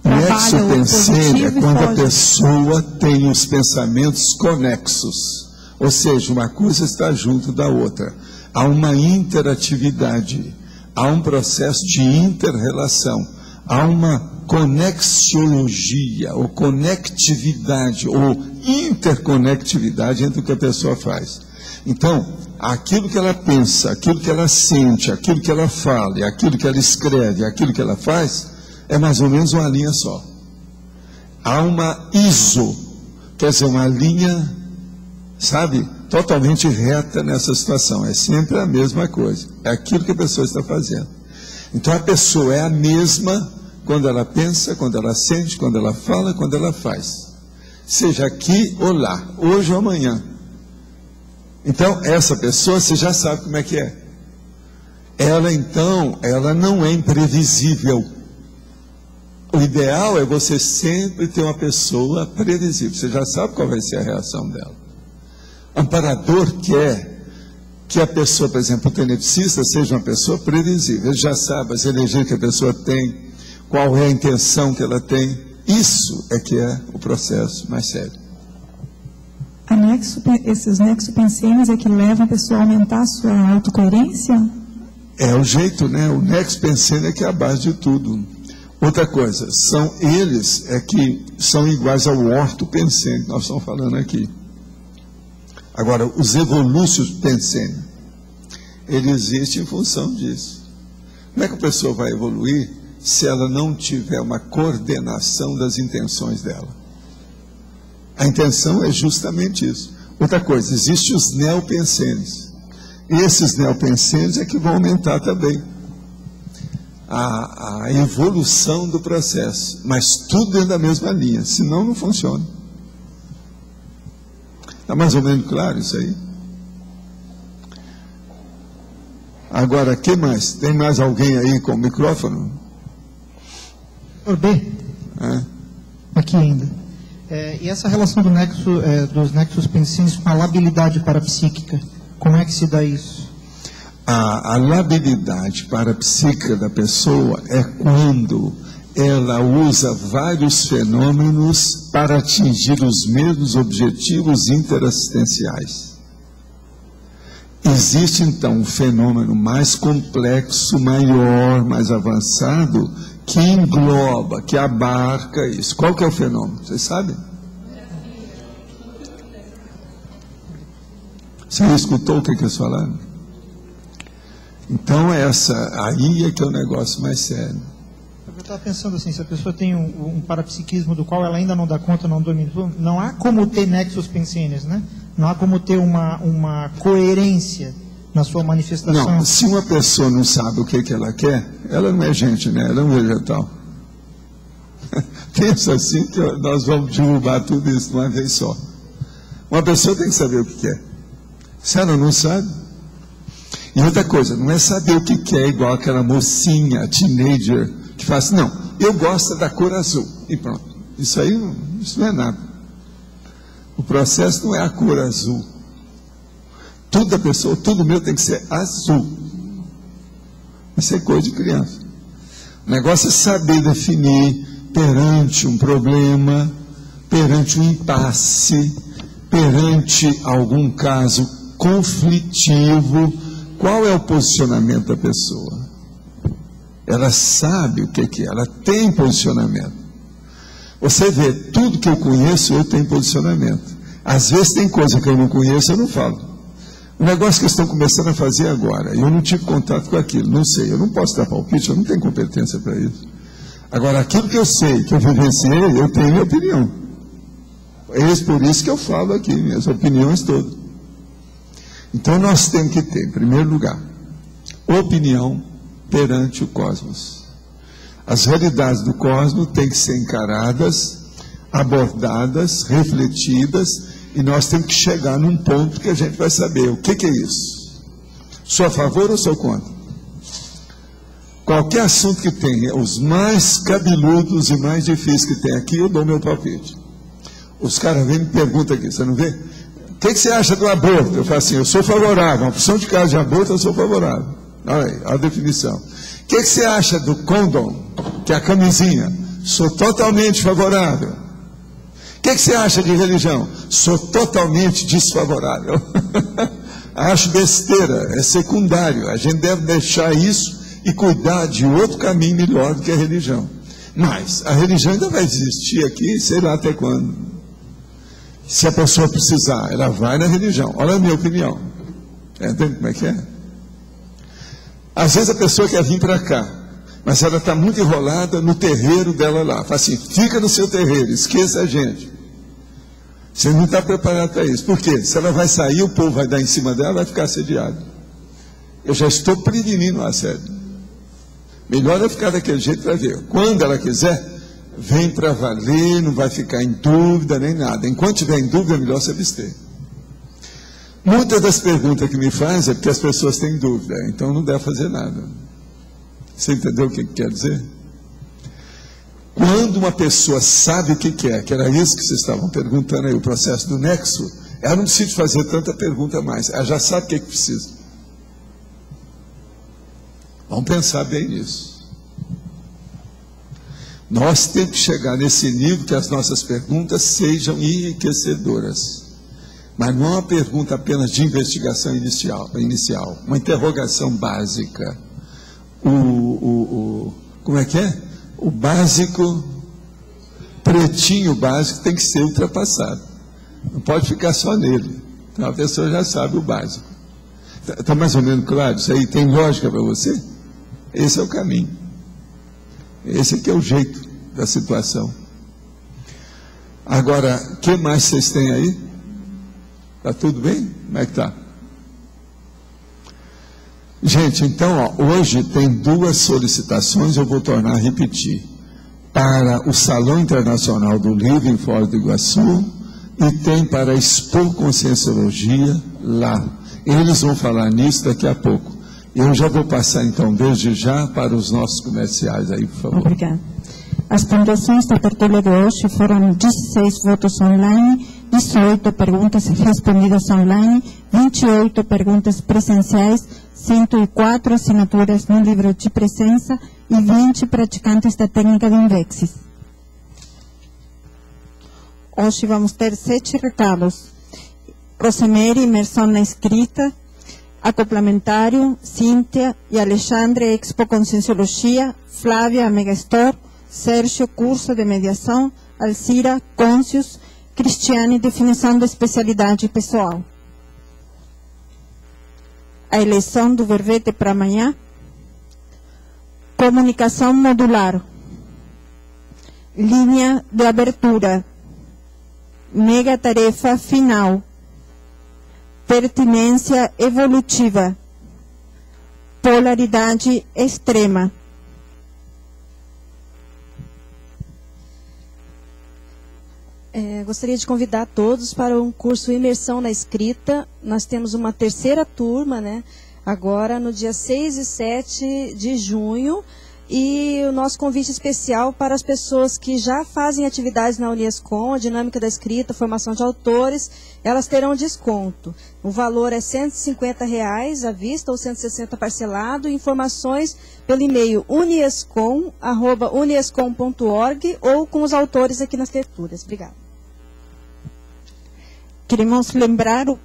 trabalha o positivo é quando a pessoa tem os pensamentos conexos. Ou seja, uma coisa está junto da outra. Há uma interatividade, há um processo de inter-relação, há uma conexiologia, ou conectividade, ou interconectividade entre o que a pessoa faz. Então, aquilo que ela pensa, aquilo que ela sente, aquilo que ela fala, aquilo que ela escreve, aquilo que ela faz, é mais ou menos uma linha só. Há uma iso, quer dizer, uma linha, sabe, totalmente reta nessa situação. É sempre a mesma coisa. É aquilo que a pessoa está fazendo. Então, a pessoa é a mesma quando ela pensa, quando ela sente, quando ela fala, quando ela faz. Seja aqui ou lá, hoje ou amanhã. Então, essa pessoa, você já sabe como é que é. Ela, então, ela não é imprevisível. O ideal é você sempre ter uma pessoa previsível. Você já sabe qual vai ser a reação dela. Amparador quer que a pessoa, por exemplo, o tenepsista, seja uma pessoa previsível. Ele já sabe as energias que a pessoa tem, qual é a intenção que ela tem. Isso é que é o processo mais sério. Esses nexopensenes é que levam a pessoa a aumentar a sua autocoerência? É o jeito, né? O nexopensene é que é a base de tudo. Outra coisa, são eles que são iguais ao ortopensene, nós estamos falando aqui. Agora, os evolúcios pensene, ele existe em função disso. Como é que a pessoa vai evoluir se ela não tiver uma coordenação das intenções dela? A intenção é justamente isso. Outra coisa, existem os neopensenes. E esses neopensenes é que vão aumentar também a evolução do processo, mas tudo dentro da mesma linha, senão não funciona. Está mais ou menos claro isso aí? Agora, que mais? Tem mais alguém aí com o micrófono? Por B. Aqui ainda. E essa relação do nexo, dos nexos pensenes com a labilidade parapsíquica, como é que se dá isso? A labilidade parapsíquica da pessoa é quando ela usa vários fenômenos para atingir os mesmos objetivos interassistenciais. Existe, então, um fenômeno mais complexo, maior, mais avançado, que engloba, que abarca isso. Qual que é o fenômeno? Vocês sabem? Você escutou o que eles falaram? Então, aí é que é o negócio mais sério. Eu estava pensando assim, se a pessoa tem um parapsiquismo do qual ela ainda não dá conta, não domina, não há como ter nexos pensenes, né? Não há como ter uma coerência na sua manifestação. Não, se uma pessoa não sabe o que ela quer, ela não é gente, né? Ela é um vegetal. Pensa assim que nós vamos derrubar tudo isso de uma vez só. Uma pessoa tem que saber o que quer. Se ela não sabe. E outra coisa, não é saber o que quer igual aquela mocinha, teenager, que fala assim, não, eu gosto da cor azul. E pronto. Isso aí isso não é nada. O processo não é a cor azul. Tudo da pessoa, tudo meu tem que ser azul. Isso é coisa de criança. O negócio é saber definir perante um problema, perante um impasse, perante algum caso conflitivo, qual é o posicionamento da pessoa? Ela sabe o que é, ela tem posicionamento. Você vê, tudo que eu conheço, eu tenho posicionamento. Às vezes tem coisa que eu não conheço, eu não falo. O negócio que estão começando a fazer agora, eu não tive contato com aquilo, não sei, eu não posso dar palpite, eu não tenho competência para isso. Agora, aquilo que eu sei, que eu vivenciei, eu tenho minha opinião. É por isso que eu falo aqui, minhas opiniões todas. Então, nós temos que ter, em primeiro lugar, opinião perante o cosmos. As realidades do cosmos têm que ser encaradas, abordadas, refletidas, e nós temos que chegar num ponto que a gente vai saber o que é isso. Sou a favor ou sou contra? Qualquer assunto que tenha, os mais cabeludos e mais difíceis que tem aqui, eu dou meu palpite. Os caras vêm e me perguntam aqui, você não vê? O que você acha do aborto? Eu falo assim, eu sou favorável. Uma opção de caso de aborto, eu sou favorável. Olha aí, a definição. O que você acha do condom, que é a camisinha? Sou totalmente favorável. O que você acha de religião? Sou totalmente desfavorável. Acho besteira, é secundário. A gente deve deixar isso e cuidar de outro caminho melhor do que a religião. Mas a religião ainda vai existir aqui, sei lá até quando. Se a pessoa precisar, ela vai na religião. Olha a minha opinião. Entende como é que é? Às vezes a pessoa quer vir para cá, mas ela está muito enrolada no terreiro dela lá. Fala assim, fica no seu terreiro, esqueça a gente. Você não está preparado para isso. Por quê? Se ela vai sair, o povo vai dar em cima dela, vai ficar assediado. Eu já estou prevenindo o assédio. Melhor é ficar daquele jeito para ver. Quando ela quiser, vem para valer, não vai ficar em dúvida nem nada. Enquanto estiver em dúvida, é melhor se abster. Muitas das perguntas que me fazem é porque as pessoas têm dúvida, então não deve fazer nada. Você entendeu o que quer dizer? Quando uma pessoa sabe o que quer, que era isso que vocês estavam perguntando aí, o processo do nexo, ela não precisa fazer tanta pergunta mais, ela já sabe o que precisa. Vamos pensar bem nisso. Nós temos que chegar nesse nível que as nossas perguntas sejam enriquecedoras. Mas não é uma pergunta apenas de investigação inicial, uma interrogação básica. Como é que é? O básico, pretinho básico, tem que ser ultrapassado. Não pode ficar só nele. Então a pessoa já sabe o básico. Está mais ou menos claro? Isso aí tem lógica para você? Esse é o caminho. Esse aqui é o jeito da situação. Agora, o que mais vocês têm aí? Está tudo bem? Como é que está? Gente, então, ó, hoje tem 2 solicitações, eu vou tornar a repetir. Para o Salão Internacional do Livro em Foz do Iguaçu e tem para a Expo Conscienciologia lá. Eles vão falar nisso daqui a pouco. Eu já vou passar, então, desde já para os nossos comerciais aí, por favor. Obrigada. As pontuações da tertúlia de hoje foram 16 votos online, 18 perguntas respondidas online, 28 perguntas presenciais, 104 assinaturas no livro de presença e 20 praticantes da técnica de Invexis. Hoje vamos ter 7 recados. Rosemary, imersão na escrita. Acoplamentário, Cíntia e Alexandre, Expo Conscienciologia. Flávia, Megastore. Sérgio, curso de mediação. Alcira, Côncios. Cristiane, definição da especialidade pessoal. A eleição do verbete para amanhã. Comunicação modular. Linha de abertura. Mega tarefa final. Pertinência evolutiva. Polaridade extrema. Gostaria de convidar todos para um curso Imersão na Escrita. Nós temos uma 3ª turma, né? Agora no dia 6 e 7 de junho. E o nosso convite especial para as pessoas que já fazem atividades na Unescom, a dinâmica da escrita, formação de autores, elas terão desconto. O valor é R$ 150 à vista ou 160 parcelado. Informações pelo e-mail unescom@unescom.org ou com os autores aqui nas tertúlias. Obrigada. Queremos lembrar, o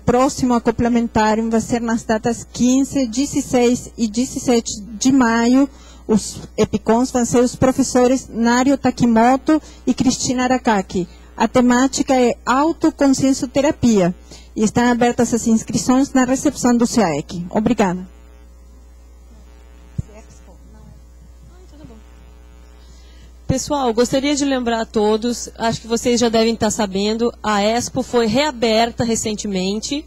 próximo acoplamentário vai ser nas datas 15, 16 e 17 de maio. Os epicons vão ser os professores Nário Takimoto e Cristina Arakaki. A temática é autoconsciencioterapia e estão abertas as inscrições na recepção do SEAEC. Obrigada. Pessoal, gostaria de lembrar a todos, acho que vocês já devem estar sabendo, a Expo foi reaberta recentemente.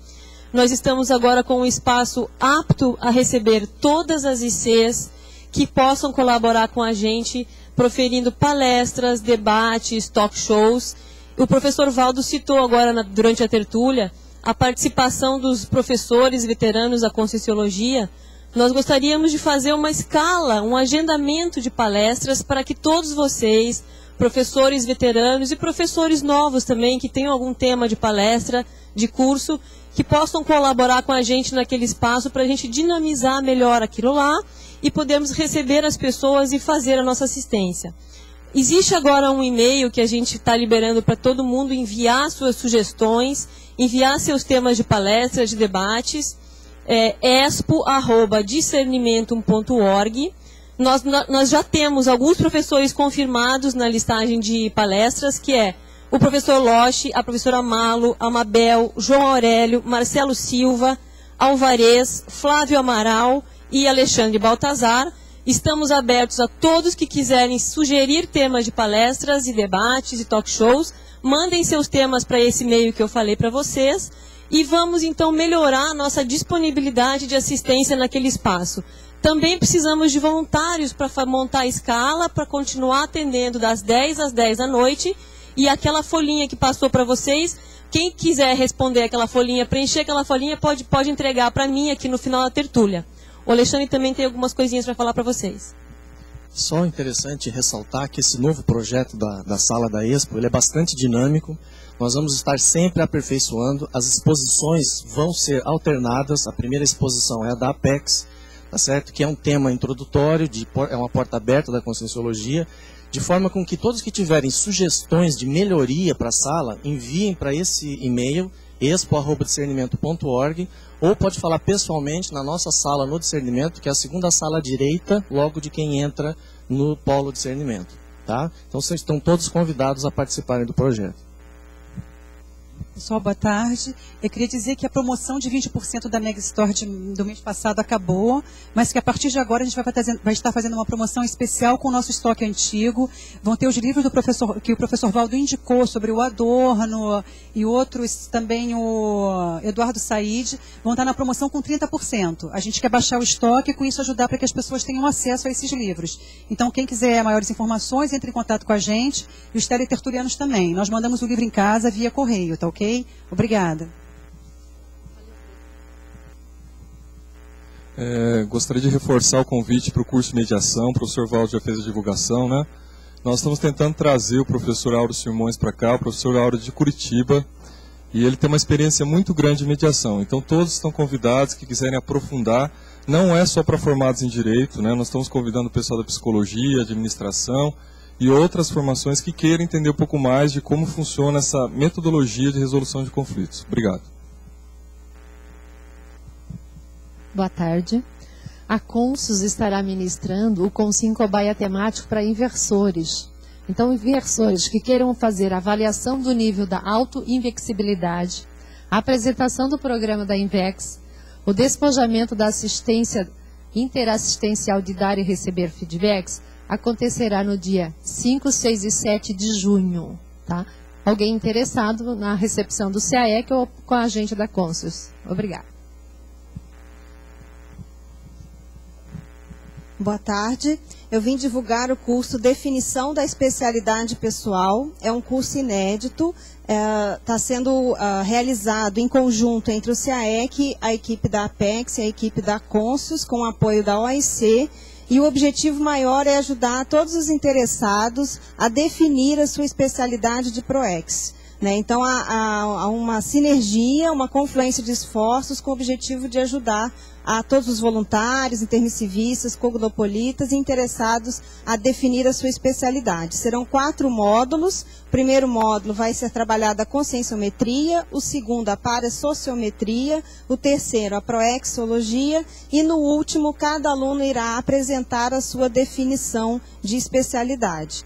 Nós estamos agora com um espaço apto a receber todas as ICs que possam colaborar com a gente, proferindo palestras, debates, talk shows. O professor Valdo citou agora, durante a tertúlia, a participação dos professores veteranos da Conscienciologia. Nós gostaríamos de fazer uma escala, um agendamento de palestras para que todos vocês, professores veteranos e professores novos também, que tenham algum tema de palestra, de curso, que possam colaborar com a gente naquele espaço para a gente dinamizar melhor aquilo lá e podermos receber as pessoas e fazer a nossa assistência. Existe agora um e-mail que a gente está liberando para todo mundo enviar suas sugestões, enviar seus temas de palestras, de debates, expo@discernimentum.org. Nós já temos alguns professores confirmados na listagem de palestras, que é o professor Loche, a professora Malo, a Mabel, João Aurélio, Marcelo Silva, Alvarez, Flávio Amaral e Alexandre Baltazar. Estamos abertos a todos que quiserem sugerir temas de palestras e debates e talk shows. Mandem seus temas para esse e-mail que eu falei para vocês. E vamos, então, melhorar a nossa disponibilidade de assistência naquele espaço. Também precisamos de voluntários para montar a escala, para continuar atendendo das 10 às 10 da noite. E aquela folhinha que passou para vocês, quem quiser responder aquela folhinha, preencher aquela folhinha, pode entregar para mim aqui no final da tertúlia. O Alexandre também tem algumas coisinhas para falar para vocês. Só interessante ressaltar que esse novo projeto da Sala da Expo, ele é bastante dinâmico. Nós vamos estar sempre aperfeiçoando. As exposições vão ser alternadas. A primeira exposição é a da Apex, tá certo? Que é um tema introdutório, é uma porta aberta da Conscienciologia, de forma com que todos que tiverem sugestões de melhoria para a sala, enviem para esse e-mail expo@discernimento.org, ou pode falar pessoalmente na nossa sala no Discernimento, que é a segunda sala à direita, logo de quem entra no Polo Discernimento. Tá? Então vocês estão todos convidados a participarem do projeto. Pessoal, boa tarde. Eu queria dizer que a promoção de 20% da Mega Store do mês passado acabou, mas que a partir de agora a gente vai estar fazendo uma promoção especial com o nosso estoque antigo. Vão ter os livros do professor, que o professor Valdo indicou sobre o Adorno e outros, também o Eduardo Said, vão estar na promoção com 30%. A gente quer baixar o estoque e com isso ajudar para que as pessoas tenham acesso a esses livros. Então, quem quiser maiores informações, entre em contato com a gente e os teletertulianos também. Nós mandamos o livro em casa via correio, tá ok? Obrigada. Gostaria de reforçar o convite para o curso de mediação. O professor Valdo já fez a divulgação, né? Nós estamos tentando trazer o professor Áureo Simões para cá, o professor Áureo de Curitiba, e ele tem uma experiência muito grande de mediação. Então todos estão convidados que quiserem aprofundar. Não é só para formados em direito, né? Nós estamos convidando o pessoal da psicologia, administração e outras formações que queiram entender um pouco mais de como funciona essa metodologia de resolução de conflitos. Obrigado. Boa tarde. A Consus estará ministrando o Consim Cobaia temático para inversores. Então, inversores que queiram fazer a avaliação do nível da autoinvexibilidade, a apresentação do programa da Invex, o despojamento da assistência interassistencial de dar e receber feedbacks, acontecerá no dia 5, 6 e 7 de junho. Tá? Alguém interessado na recepção do CAEC ou com a agente da Consus? Obrigada. Boa tarde. Eu vim divulgar o curso Definição da Especialidade Pessoal. É um curso inédito. Está sendo realizado em conjunto entre o CAEC, a equipe da Apex e a equipe da Consus, com o apoio da OIC. E o objetivo maior é ajudar todos os interessados a definir a sua especialidade de PROEX. Né? Então, há uma sinergia, uma confluência de esforços com o objetivo de ajudar a todos os voluntários, intermissivistas, cognopolitas interessados a definir a sua especialidade. Serão 4 módulos. O primeiro módulo vai ser trabalhada a conscienciometria, o segundo a parasociometria, o terceiro a proexologia e no último cada aluno irá apresentar a sua definição de especialidade.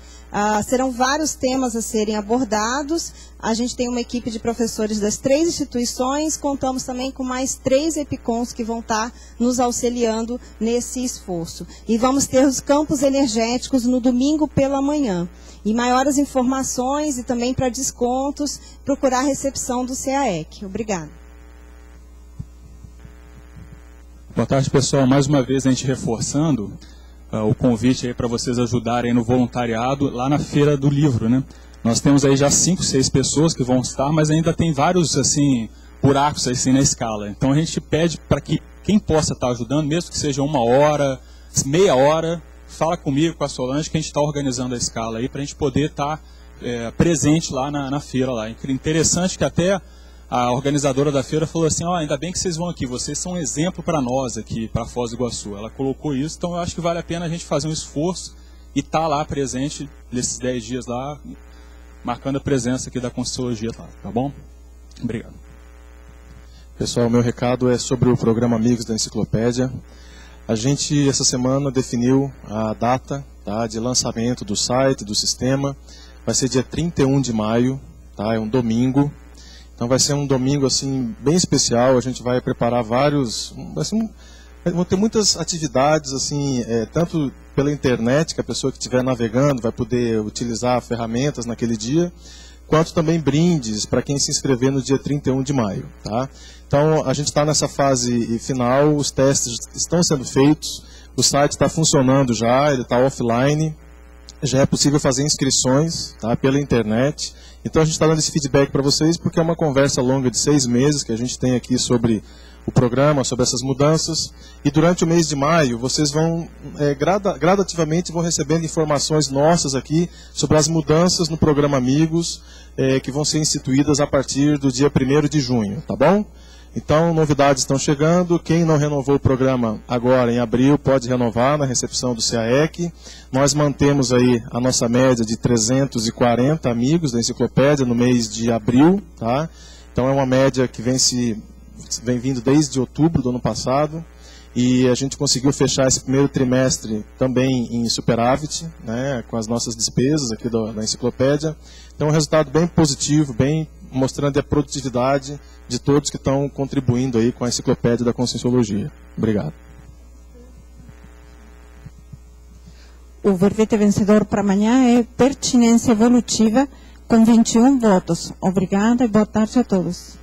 Serão vários temas a serem abordados. A gente tem uma equipe de professores das 3 instituições, contamos também com mais 3 EPICONs que vão estar nos auxiliando nesse esforço. E vamos ter os campos energéticos no domingo pela manhã. E maiores informações e também para descontos, procurar a recepção do CAEC. Obrigada. Boa tarde, pessoal. Mais uma vez a gente reforçando o convite aí para vocês ajudarem no voluntariado lá na Feira do Livro, né? Nós temos aí já 5, 6 pessoas que vão estar, mas ainda tem vários assim buracos assim na escala. Então a gente pede para que quem possa estar ajudando, mesmo que seja 1 hora, meia hora, fala comigo, com a Solange, que a gente está organizando a escala aí para a gente poder estar presente lá na feira lá. Interessante que até a organizadora da feira falou assim, ainda bem que vocês vão aqui, vocês são um exemplo para nós aqui, para Foz do Iguaçu. Ela colocou isso, então eu acho que vale a pena a gente fazer um esforço e estar lá presente nesses 10 dias lá, marcando a presença aqui da Conscienciologia lá, tá bom? Obrigado. Pessoal, meu recado é sobre o programa Amigos da Enciclopédia. A gente, essa semana, definiu a data de lançamento do site, do sistema. Vai ser dia 31 de maio, tá? É um domingo. Então vai ser um domingo assim bem especial. A gente vai preparar vários, vão ter muitas atividades assim, tanto pela internet, que a pessoa que estiver navegando vai poder utilizar ferramentas naquele dia, quanto também brindes para quem se inscrever no dia 31 de maio, tá? Então a gente está nessa fase final, os testes estão sendo feitos, o site está funcionando já, ele está offline, já é possível fazer inscrições, tá, pela internet. Então a gente está dando esse feedback para vocês porque é uma conversa longa de 6 meses que a gente tem aqui sobre o programa, sobre essas mudanças. E durante o mês de maio vocês vão gradativamente vão recebendo informações nossas aqui sobre as mudanças no programa Amigos que vão ser instituídas a partir do dia 1º de junho, tá bom? Então, novidades estão chegando. Quem não renovou o programa agora, em abril, pode renovar na recepção do CAEC. Nós mantemos aí a nossa média de 340 amigos da enciclopédia no mês de abril, tá? Então, Então é uma média que vem vindo desde outubro do ano passado, e a gente conseguiu fechar esse primeiro trimestre também em superávit, né, com as nossas despesas aqui da enciclopédia. Então é um resultado bem positivo, bem mostrando a produtividade de todos que estão contribuindo aí com a enciclopédia da Conscienciologia. Obrigado. O verbete vencedor para amanhã é pertinência evolutiva, com 21 votos. Obrigada e boa tarde a todos.